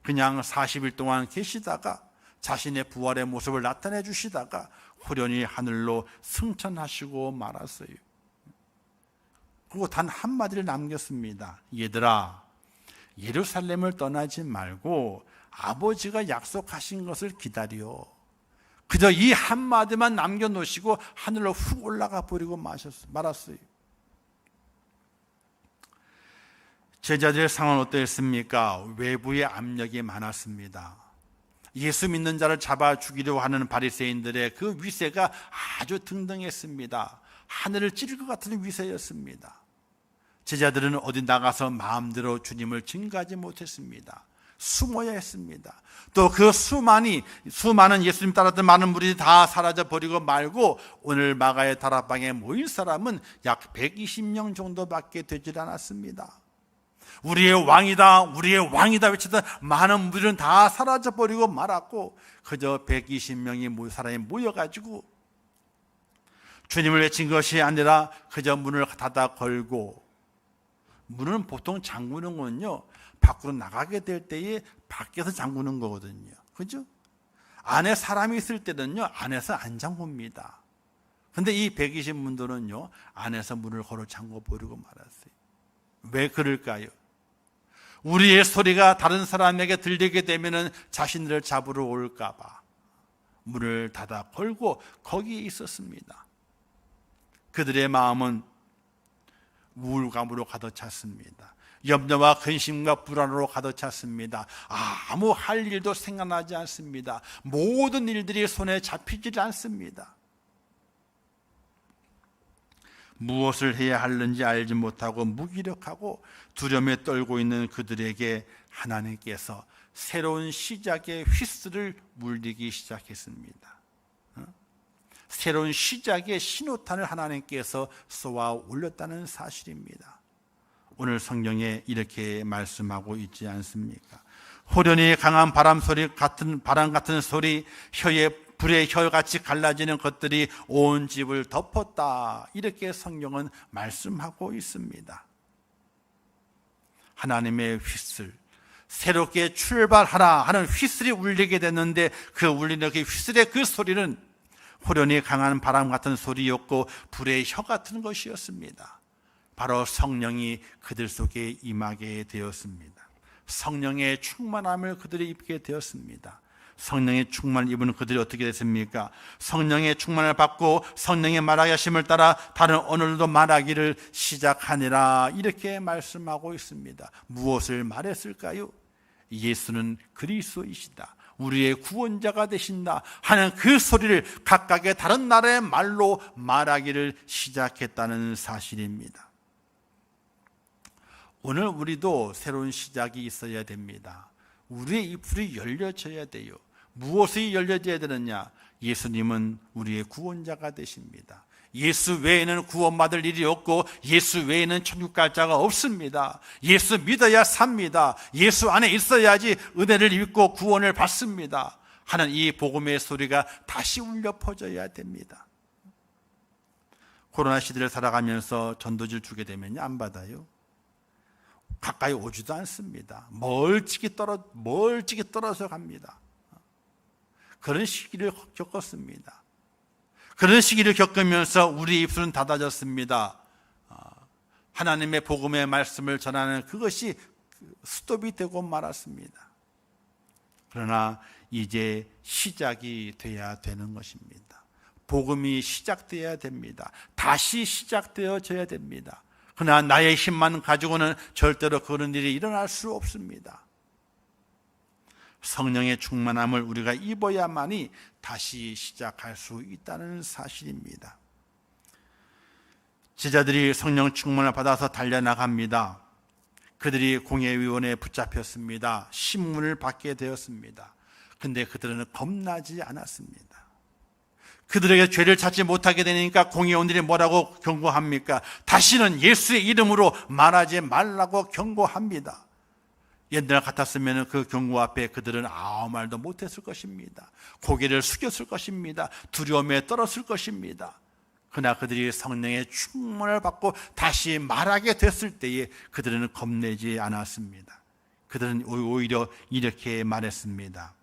Speaker 2: 그냥 40일 동안 계시다가 자신의 부활의 모습을 나타내 주시다가 호련히 하늘로 승천하시고 말았어요. 그리고 단 한마디를 남겼습니다. 얘들아, 예루살렘을 떠나지 말고 아버지가 약속하신 것을 기다려. 그저 이 한마디만 남겨놓으시고 하늘로 훅 올라가 버리고 말았어요. 제자들의 상황은 어땠습니까? 외부의 압력이 많았습니다. 예수 믿는 자를 잡아 죽이려 하는 바리새인들의 그 위세가 아주 등등했습니다. 하늘을 찌를 것 같은 위세였습니다. 제자들은 어디 나가서 마음대로 주님을 증거하지 못했습니다. 숨어야 했습니다. 또 그 수많은 예수님 따랐던 많은 무리들이 다 사라져 버리고 말고 오늘 마가의 다락방에 모인 사람은 약 120명 정도밖에 되질 않았습니다. 우리의 왕이다 외치던 많은 무리는 다 사라져 버리고 말았고 그저 120명의 사람이 모여가지고 주님을 외친 것이 아니라 그저 문을 닫아 걸고, 문은 보통 잠그는 건요 밖으로 나가게 될 때에 밖에서 잠그는 거거든요. 그죠? 안에 사람이 있을 때는요 안에서 안 잠굽니다. 근데 이 120분들은요 안에서 문을 걸어 잠궈 버리고 말았어요. 왜 그럴까요? 우리의 소리가 다른 사람에게 들리게 되면은 자신들을 잡으러 올까 봐 문을 닫아 걸고 거기에 있었습니다. 그들의 마음은 우울감으로 가득 찼습니다. 염려와 근심과 불안으로 가득 찼습니다. 아무 할 일도 생각나지 않습니다. 모든 일들이 손에 잡히질 않습니다. 무엇을 해야 하는지 알지 못하고 무기력하고 두려움에 떨고 있는 그들에게 하나님께서 새로운 시작의 휘슬을 물리기 시작했습니다. 새로운 시작의 신호탄을 하나님께서 쏘아 올렸다는 사실입니다. 오늘 성경에 이렇게 말씀하고 있지 않습니까? 호련히 강한 바람 같은 소리, 불의 혀같이 갈라지는 것들이 온 집을 덮었다. 이렇게 성경은 말씀하고 있습니다. 하나님의 휘슬, 새롭게 출발하라 하는 휘슬이 울리게 됐는데 그 울리는 그 휘슬의 그 소리는 호련히 강한 바람 같은 소리였고 불의 혀 같은 것이었습니다. 바로 성령이 그들 속에 임하게 되었습니다. 성령의 충만함을 그들이 입게 되었습니다. 성령의 충만을 입은 그들이 어떻게 됐습니까? 성령의 충만을 받고 성령의 말하게 하심을 따라 다른 언어로도 말하기를 시작하니라. 이렇게 말씀하고 있습니다. 무엇을 말했을까요? 예수는 그리스도이시다, 우리의 구원자가 되신다 하는 그 소리를 각각의 다른 나라의 말로 말하기를 시작했다는 사실입니다. 오늘 우리도 새로운 시작이 있어야 됩니다. 우리의 입술이 열려져야 돼요. 무엇이 열려져야 되느냐? 예수님은 우리의 구원자가 되십니다. 예수 외에는 구원받을 일이 없고 예수 외에는 천국 갈 자가 없습니다. 예수 믿어야 삽니다. 예수 안에 있어야지 은혜를 입고 구원을 받습니다 하는 이 복음의 소리가 다시 울려 퍼져야 됩니다. 코로나 시대를 살아가면서 전도지를 주게 되면 안 받아요. 가까이 오지도 않습니다. 멀찍이 떨어져 갑니다. 그런 시기를 겪었습니다. 그런 시기를 겪으면서 우리 입술은 닫아졌습니다. 하나님의 복음의 말씀을 전하는 그것이 스톱이 되고 말았습니다. 그러나 이제 시작이 돼야 되는 것입니다. 복음이 시작되어야 됩니다. 다시 시작되어져야 됩니다. 그러나 나의 힘만 가지고는 절대로 그런 일이 일어날 수 없습니다. 성령의 충만함을 우리가 입어야만이 다시 시작할 수 있다는 사실입니다. 제자들이 성령 충만을 받아서 달려나갑니다. 그들이 공회위원회에 붙잡혔습니다. 신문을 받게 되었습니다. 근데 그들은 겁나지 않았습니다. 그들에게 죄를 찾지 못하게 되니까 공의원들이 뭐라고 경고합니까? 다시는 예수의 이름으로 말하지 말라고 경고합니다. 옛날 같았으면 그 경고 앞에 그들은 아무 말도 못했을 것입니다. 고개를 숙였을 것입니다. 두려움에 떨었을 것입니다. 그러나 그들이 성령의 충만을 받고 다시 말하게 됐을 때에 그들은 겁내지 않았습니다. 그들은 오히려 이렇게 말했습니다.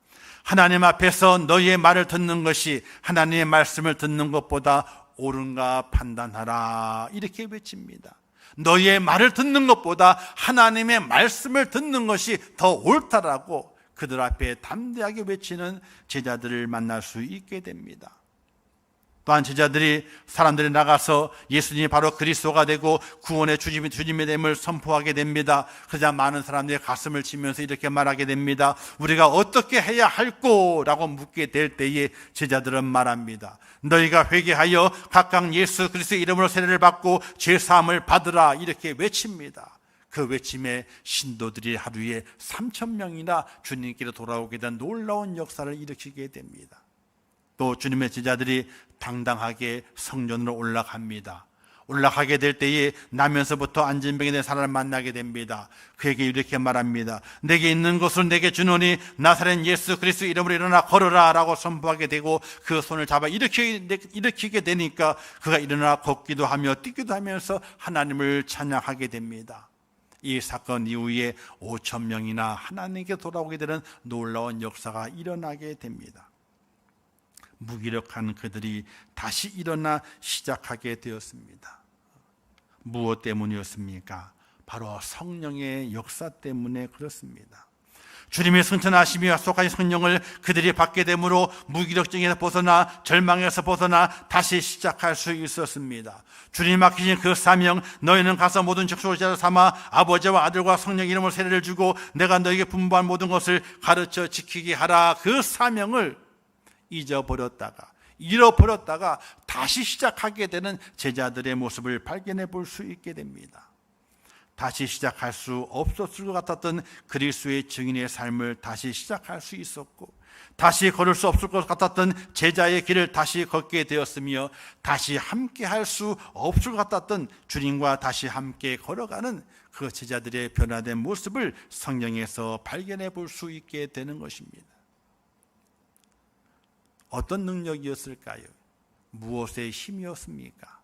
Speaker 2: 하나님 앞에서 너희의 말을 듣는 것이 하나님의 말씀을 듣는 것보다 옳은가 판단하라, 이렇게 외칩니다. 너희의 말을 듣는 것보다 하나님의 말씀을 듣는 것이 더 옳다라고 그들 앞에 담대하게 외치는 제자들을 만날 수 있게 됩니다. 또한 제자들이 사람들이 나가서 예수님이 바로 그리스도가 되고 구원의 주님이 됨을 선포하게 됩니다. 그러자 많은 사람들이 가슴을 치면서 이렇게 말하게 됩니다. 우리가 어떻게 해야 할꼬? 라고 묻게 될 때에 제자들은 말합니다. 너희가 회개하여 각각 예수 그리스도의 이름으로 세례를 받고 죄사함을 받으라, 이렇게 외칩니다. 그 외침에 신도들이 하루에 3,000명이나 주님께로 돌아오게 된 놀라운 역사를 일으키게 됩니다. 또 주님의 제자들이 당당하게 성전으로 올라갑니다. 올라가게 될 때에 나면서부터 안진병에 된 사람을 만나게 됩니다. 그에게 이렇게 말합니다. 내게 있는 것을 내게 주노니 나사렛 예수 그리스도 이름으로 일어나 걸으라 라고 선포하게 되고 그 손을 잡아 일으키게 되니까 그가 일어나 걷기도 하며 뛰기도 하면서 하나님을 찬양하게 됩니다. 이 사건 이후에 5,000명이나 하나님께 돌아오게 되는 놀라운 역사가 일어나게 됩니다. 무기력한 그들이 다시 일어나 시작하게 되었습니다. 무엇 때문이었습니까? 바로 성령의 역사 때문에 그렇습니다. 주님의 승천하심이 약속하신 성령을 그들이 받게 되므로 무기력증에서 벗어나 절망에서 벗어나 다시 시작할 수 있었습니다. 주님이 맡기신 그 사명, 너희는 가서 모든 족속을 삼아 아버지와 아들과 성령 이름으로 세례를 주고 내가 너희에게 분부한 모든 것을 가르쳐 지키게 하라, 그 사명을 잃어버렸다가 다시 시작하게 되는 제자들의 모습을 발견해 볼 수 있게 됩니다. 다시 시작할 수 없었을 것 같았던 그리스도의 증인의 삶을 다시 시작할 수 있었고, 다시 걸을 수 없을 것 같았던 제자의 길을 다시 걷게 되었으며, 다시 함께 할 수 없을 것 같았던 주님과 다시 함께 걸어가는 그 제자들의 변화된 모습을 성령에서 발견해 볼 수 있게 되는 것입니다. 어떤 능력이었을까요? 무엇의 힘이었습니까?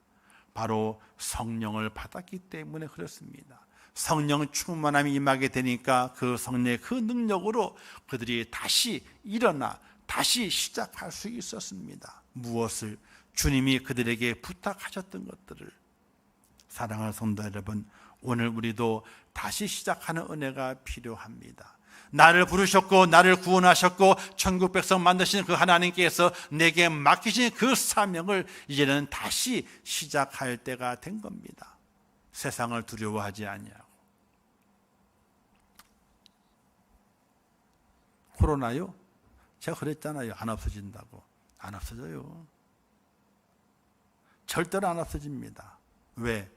Speaker 2: 바로 성령을 받았기 때문에 그렇습니다. 성령 충만함이 임하게 되니까 그 성령의 그 능력으로 그들이 다시 일어나 다시 시작할 수 있었습니다. 무엇을? 주님이 그들에게 부탁하셨던 것들을. 사랑하는 성도 여러분, 오늘 우리도 다시 시작하는 은혜가 필요합니다. 나를 부르셨고 나를 구원하셨고 천국 백성 만드신 그 하나님께서 내게 맡기신 그 사명을 이제는 다시 시작할 때가 된 겁니다. 세상을 두려워하지 아니하고. 코로나요? 제가 그랬잖아요. 안 없어진다고. 안 없어져요. 절대로 안 없어집니다. 왜?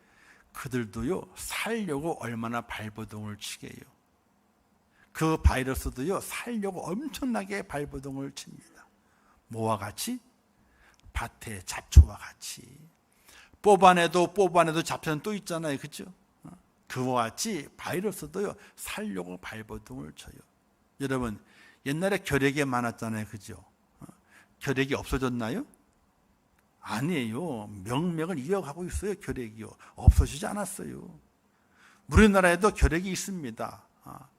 Speaker 2: 그들도요, 살려고 얼마나 발버둥을 치게요. 그 바이러스도요, 살려고 엄청나게 발버둥을 칩니다. 뭐와 같이? 밭에 잡초와 같이. 뽑아내도 잡초는 또 있잖아요. 그렇죠? 그와 같이 바이러스도요, 살려고 발버둥을 쳐요. 여러분, 옛날에 결핵이 많았잖아요. 그죠? 결핵이 없어졌나요? 아니에요. 명맥을 이어가고 있어요. 결핵이요. 없어지지 않았어요. 우리나라에도 결핵이 있습니다.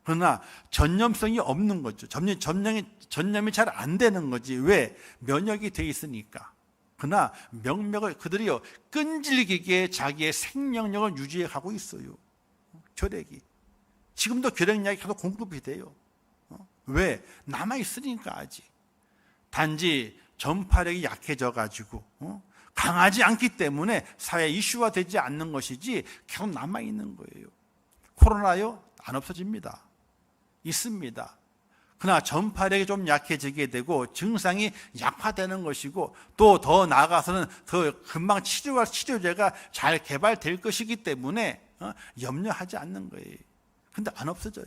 Speaker 2: 그러나 전염성이 없는 거죠. 전염이 잘 안 되는 거지. 왜? 면역이 돼 있으니까. 그러나 명맥을 그들이요, 끈질기게 자기의 생명력을 유지해 가고 있어요. 결핵이. 지금도 결핵약이 계속 공급이 돼요. 왜? 남아 있으니까 아직. 단지 전파력이 약해져 가지고 강하지 않기 때문에 사회 이슈화 되지 않는 것이지 계속 남아 있는 거예요. 코로나요? 안 없어집니다. 있습니다. 그러나 전파력이 좀 약해지게 되고 증상이 약화되는 것이고, 또 더 나아가서는 더 금방 치료제가 잘 개발될 것이기 때문에 염려하지 않는 거예요. 근데 안 없어져요.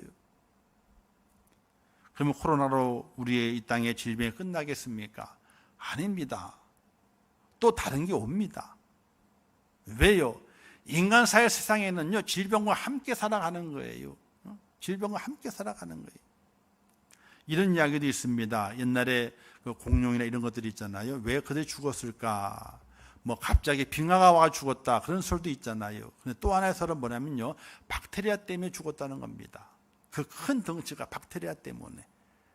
Speaker 2: 그러면 코로나로 우리의 이 땅의 질병이 끝나겠습니까? 아닙니다. 또 다른 게 옵니다. 왜요? 인간 사회 세상에는요, 질병과 함께 살아가는 거예요. 질병과 함께 살아가는 거예요. 이런 이야기도 있습니다. 옛날에 그 공룡이나 이런 것들이 있잖아요. 왜 그들이 죽었을까? 뭐 갑자기 빙하가 와 죽었다, 그런 설도 있잖아요. 근데 또 하나의 설은 뭐냐면요, 박테리아 때문에 죽었다는 겁니다. 그 큰 덩치가 박테리아 때문에.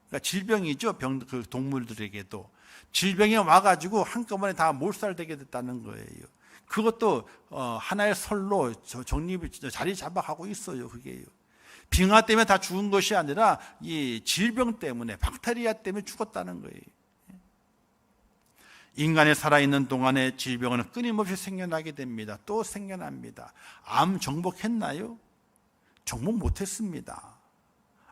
Speaker 2: 그러니까 질병이죠. 그 동물들에게도 질병이 와가지고 한꺼번에 다 몰살되게 됐다는 거예요. 그것도 하나의 설로 정립이 자리 잡아가고 있어요. 그게요. 빙하 때문에 다 죽은 것이 아니라 이 질병 때문에, 박테리아 때문에 죽었다는 거예요. 인간이 살아있는 동안에 질병은 끊임없이 생겨나게 됩니다. 또 생겨납니다. 암 정복했나요? 정복 못했습니다.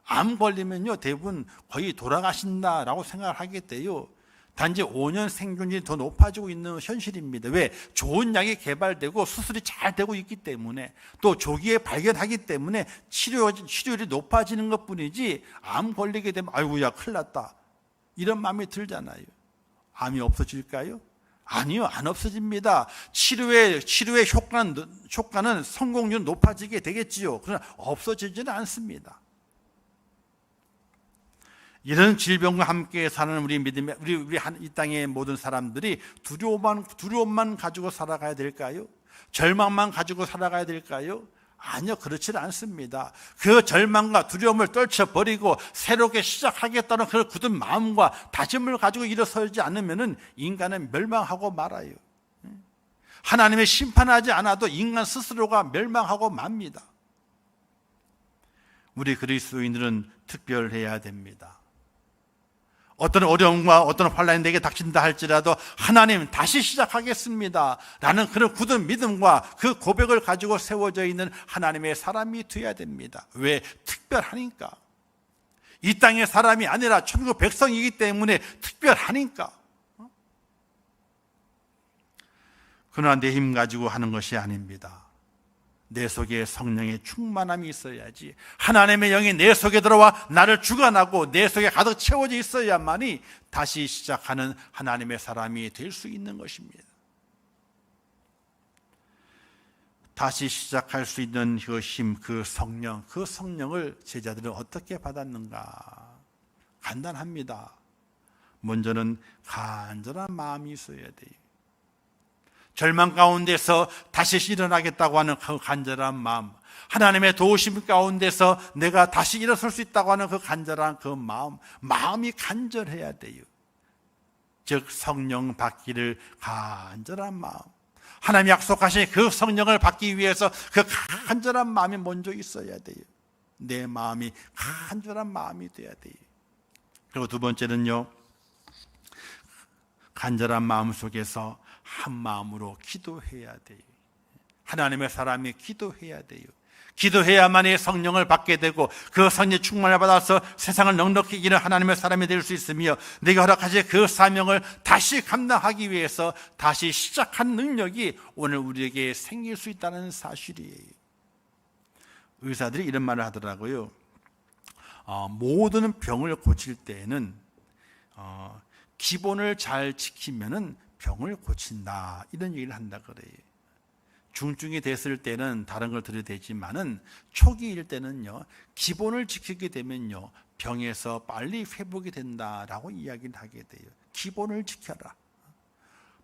Speaker 2: 암 걸리면요, 대부분 거의 돌아가신다라고 생각을 하게 돼요. 단지 5년 생존율이 더 높아지고 있는 현실입니다. 왜? 좋은 약이 개발되고 수술이 잘 되고 있기 때문에, 또 조기에 발견하기 때문에 치료율이 높아지는 것 뿐이지, 암 걸리게 되면 아이고야 큰일 났다, 이런 마음이 들잖아요. 암이 없어질까요? 아니요, 안 없어집니다. 치료의 효과는 성공률 높아지게 되겠지요. 그러나 없어지지는 않습니다. 이런 질병과 함께 사는 우리 믿음의 우리 이 땅의 모든 사람들이 두려움만 가지고 살아가야 될까요? 절망만 가지고 살아가야 될까요? 아니요, 그렇지는 않습니다. 그 절망과 두려움을 떨쳐버리고 새롭게 시작하겠다는 그런 굳은 마음과 다짐을 가지고 일어서지 않으면 인간은 멸망하고 말아요. 하나님의 심판하지 않아도 인간 스스로가 멸망하고 맙니다. 우리 그리스도인들은 특별해야 됩니다. 어떤 어려움과 어떤 환난이 내게 닥친다 할지라도 하나님 다시 시작하겠습니다 라는 그런 굳은 믿음과 그 고백을 가지고 세워져 있는 하나님의 사람이 되어야 됩니다. 왜? 특별하니까. 이 땅의 사람이 아니라 천국 백성이기 때문에 특별하니까. 그러나 내 힘 가지고 하는 것이 아닙니다. 내 속에 성령의 충만함이 있어야지, 하나님의 영이 내 속에 들어와 나를 주관하고 내 속에 가득 채워져 있어야만이 다시 시작하는 하나님의 사람이 될 수 있는 것입니다. 다시 시작할 수 있는 그 힘, 그 성령을 제자들은 어떻게 받았는가? 간단합니다. 먼저는 간절한 마음이 있어야 돼요. 절망 가운데서 다시 일어나겠다고 하는 그 간절한 마음, 하나님의 도우심 가운데서 내가 다시 일어설 수 있다고 하는 그 간절한 그 마음이 간절해야 돼요. 즉 성령 받기를 간절한 마음, 하나님 약속하신 그 성령을 받기 위해서 그 간절한 마음이 먼저 있어야 돼요. 내 마음이 간절한 마음이 돼야 돼요. 그리고 두 번째는요, 간절한 마음 속에서 한 마음으로 기도해야 돼요. 하나님의 사람이 기도해야 돼요. 기도해야만이 성령을 받게 되고 그 성령 충만을 받아서 세상을 넉넉히 이기는 하나님의 사람이 될 수 있으며, 내가 허락하신 그 사명을 다시 감당하기 위해서 다시 시작한 능력이 오늘 우리에게 생길 수 있다는 사실이에요. 의사들이 이런 말을 하더라고요. 모든 병을 고칠 때에는 기본을 잘 지키면은 병을 고친다, 이런 얘기를 한다 그래요. 중증이 됐을 때는 다른 걸 들어도 되지만은 초기일 때는요, 기본을 지키게 되면요 병에서 빨리 회복이 된다라고 이야기를 하게 돼요. 기본을 지켜라.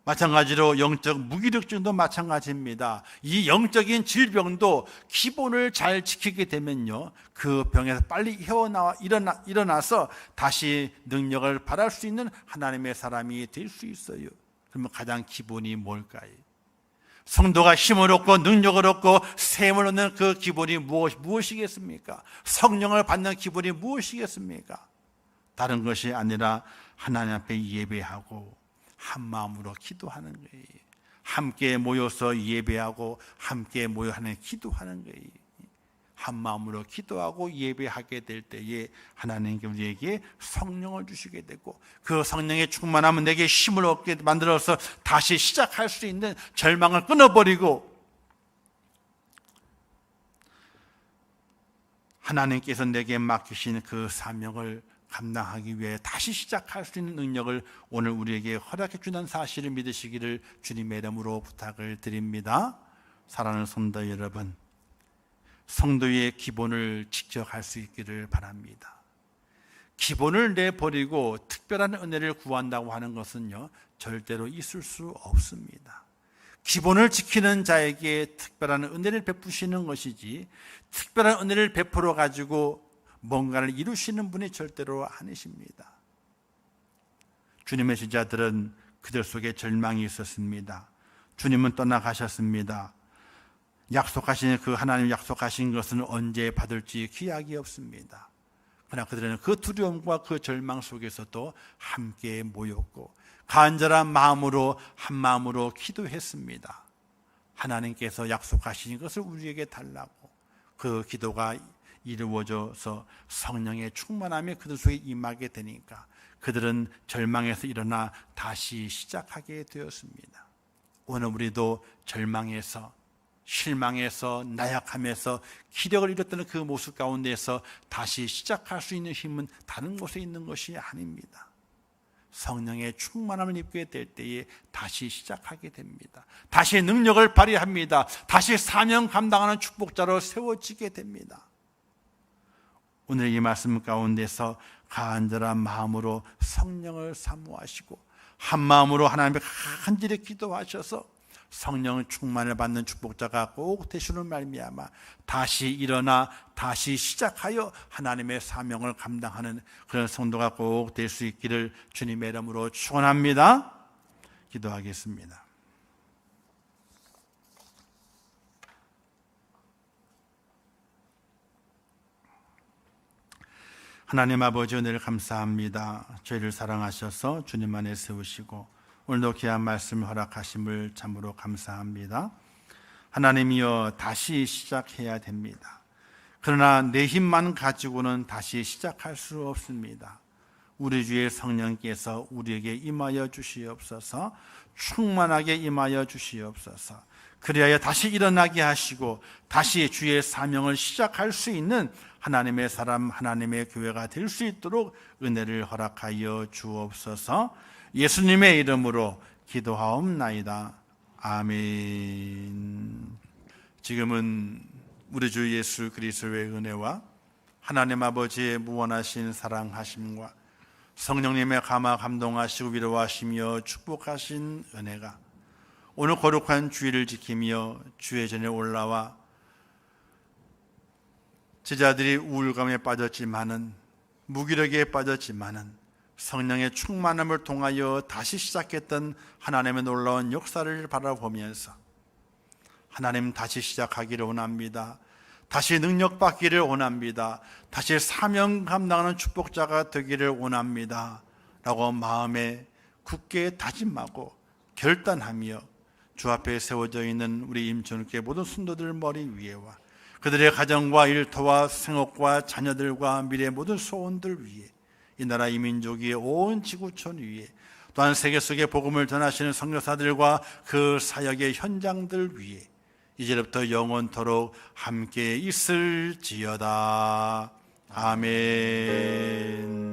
Speaker 2: 마찬가지로 영적 무기력증도 마찬가지입니다. 이 영적인 질병도 기본을 잘 지키게 되면요, 그 병에서 빨리 일어나서 다시 능력을 발할 수 있는 하나님의 사람이 될 수 있어요. 그러면 가장 기본이 뭘까요? 성도가 힘을 얻고 능력을 얻고 셈을 얻는 그 기본이 무엇이겠습니까? 성령을 받는 기본이 무엇이겠습니까? 다른 것이 아니라 하나님 앞에 예배하고 한 마음으로 기도하는 거예요. 함께 모여서 예배하고 함께 모여 하나님 기도하는 거예요. 한 마음으로 기도하고 예배하게 될 때에 하나님께 우리에게 성령을 주시게 되고, 그 성령의 충만함은 내게 힘을 얻게 만들어서 다시 시작할 수 있는, 절망을 끊어버리고 하나님께서 내게 맡기신 그 사명을 감당하기 위해 다시 시작할 수 있는 능력을 오늘 우리에게 허락해 주는 사실을 믿으시기를 주님의 이름으로 부탁을 드립니다. 사랑하는 성도 여러분, 성도의 기본을 지켜갈 수 있기를 바랍니다. 기본을 내버리고 특별한 은혜를 구한다고 하는 것은요, 절대로 있을 수 없습니다. 기본을 지키는 자에게 특별한 은혜를 베푸시는 것이지, 특별한 은혜를 베풀어 가지고 뭔가를 이루시는 분이 절대로 아니십니다. 주님의 제자들은 그들 속에 절망이 있었습니다. 주님은 떠나가셨습니다. 약속하신 그 하나님 약속하신 것은 언제 받을지 기약이 없습니다. 그러나 그들은 그 두려움과 그 절망 속에서도 함께 모였고 간절한 마음으로 한 마음으로 기도했습니다. 하나님께서 약속하신 것을 우리에게 달라고. 그 기도가 이루어져서 성령의 충만함이 그들 속에 임하게 되니까 그들은 절망에서 일어나 다시 시작하게 되었습니다. 오늘 우리도 절망에서, 실망에서, 나약함에서 기력을 잃었던 그 모습 가운데서 다시 시작할 수 있는 힘은 다른 곳에 있는 것이 아닙니다. 성령의 충만함을 입게 될 때에 다시 시작하게 됩니다. 다시 능력을 발휘합니다. 다시 사명 감당하는 축복자로 세워지게 됩니다. 오늘 이 말씀 가운데서 간절한 마음으로 성령을 사모하시고 한 마음으로 하나님께 간절히 기도하셔서 성령 충만을 받는 축복자가 꼭 되시는 말미암아 다시 일어나 다시 시작하여 하나님의 사명을 감당하는 그런 성도가 꼭 될 수 있기를 주님의 이름으로 축원합니다. 기도하겠습니다. 하나님 아버지, 은혜를 감사합니다. 저희를 사랑하셔서 주님 안에 세우시고 오늘도 귀한 말씀 허락하심을 참으로 감사합니다. 하나님이여, 다시 시작해야 됩니다. 그러나 내 힘만 가지고는 다시 시작할 수 없습니다. 우리 주의 성령께서 우리에게 임하여 주시옵소서. 충만하게 임하여 주시옵소서. 그리하여 다시 일어나게 하시고 다시 주의 사명을 시작할 수 있는 하나님의 사람, 하나님의 교회가 될 수 있도록 은혜를 허락하여 주옵소서. 예수님의 이름으로 기도하옵나이다. 아멘. 지금은 우리 주 예수 그리스도의 은혜와 하나님 아버지의 무한하신 사랑하심과 성령님의 감화 감동하시고 위로하시며 축복하신 은혜가 오늘 거룩한 주일을 지키며 주의 전에 올라와 제자들이 우울감에 빠졌지만은, 무기력에 빠졌지만은 성령의 충만함을 통하여 다시 시작했던 하나님의 놀라운 역사를 바라보면서 하나님 다시 시작하기를 원합니다. 다시 능력 받기를 원합니다. 다시 사명 감당하는 축복자가 되기를 원합니다. 라고 마음에 굳게 다짐하고 결단하며 주 앞에 세워져 있는 우리 임천국의 모든 순도들 머리 위에와 그들의 가정과 일터와 생업과 자녀들과 미래의 모든 소원들 위에, 이 나라 이 민족의 온 지구촌 위에, 또한 세계 속에 복음을 전하시는 선교사들과 그 사역의 현장들 위에 이제부터 영원토록 함께 있을지어다. 아멘.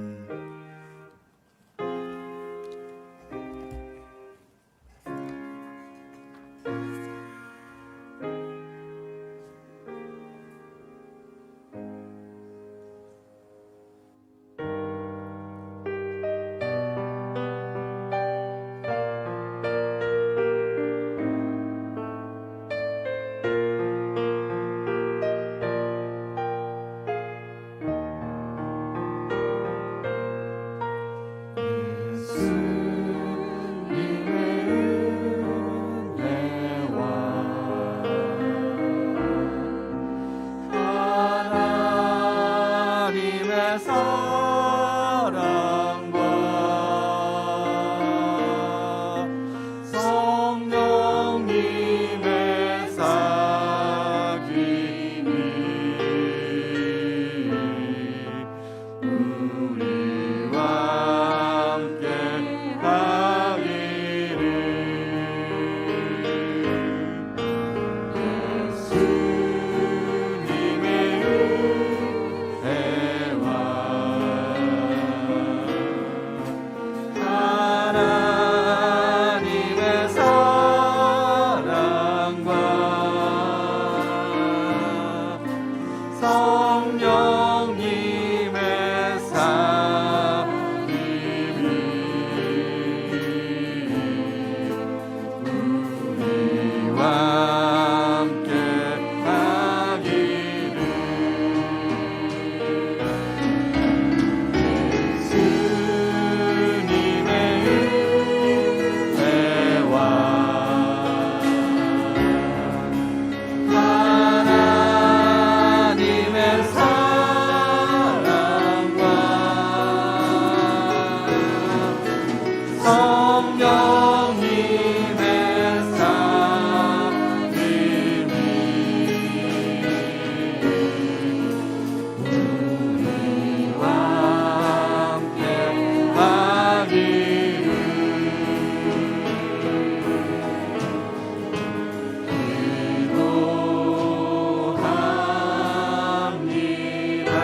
Speaker 1: 성령님의 삶임이 우리와 함께 하기를 예수님의 은혜와 하나님의 사랑과 성령님의 삶임이 우리와 함께 하기를 기도합니다.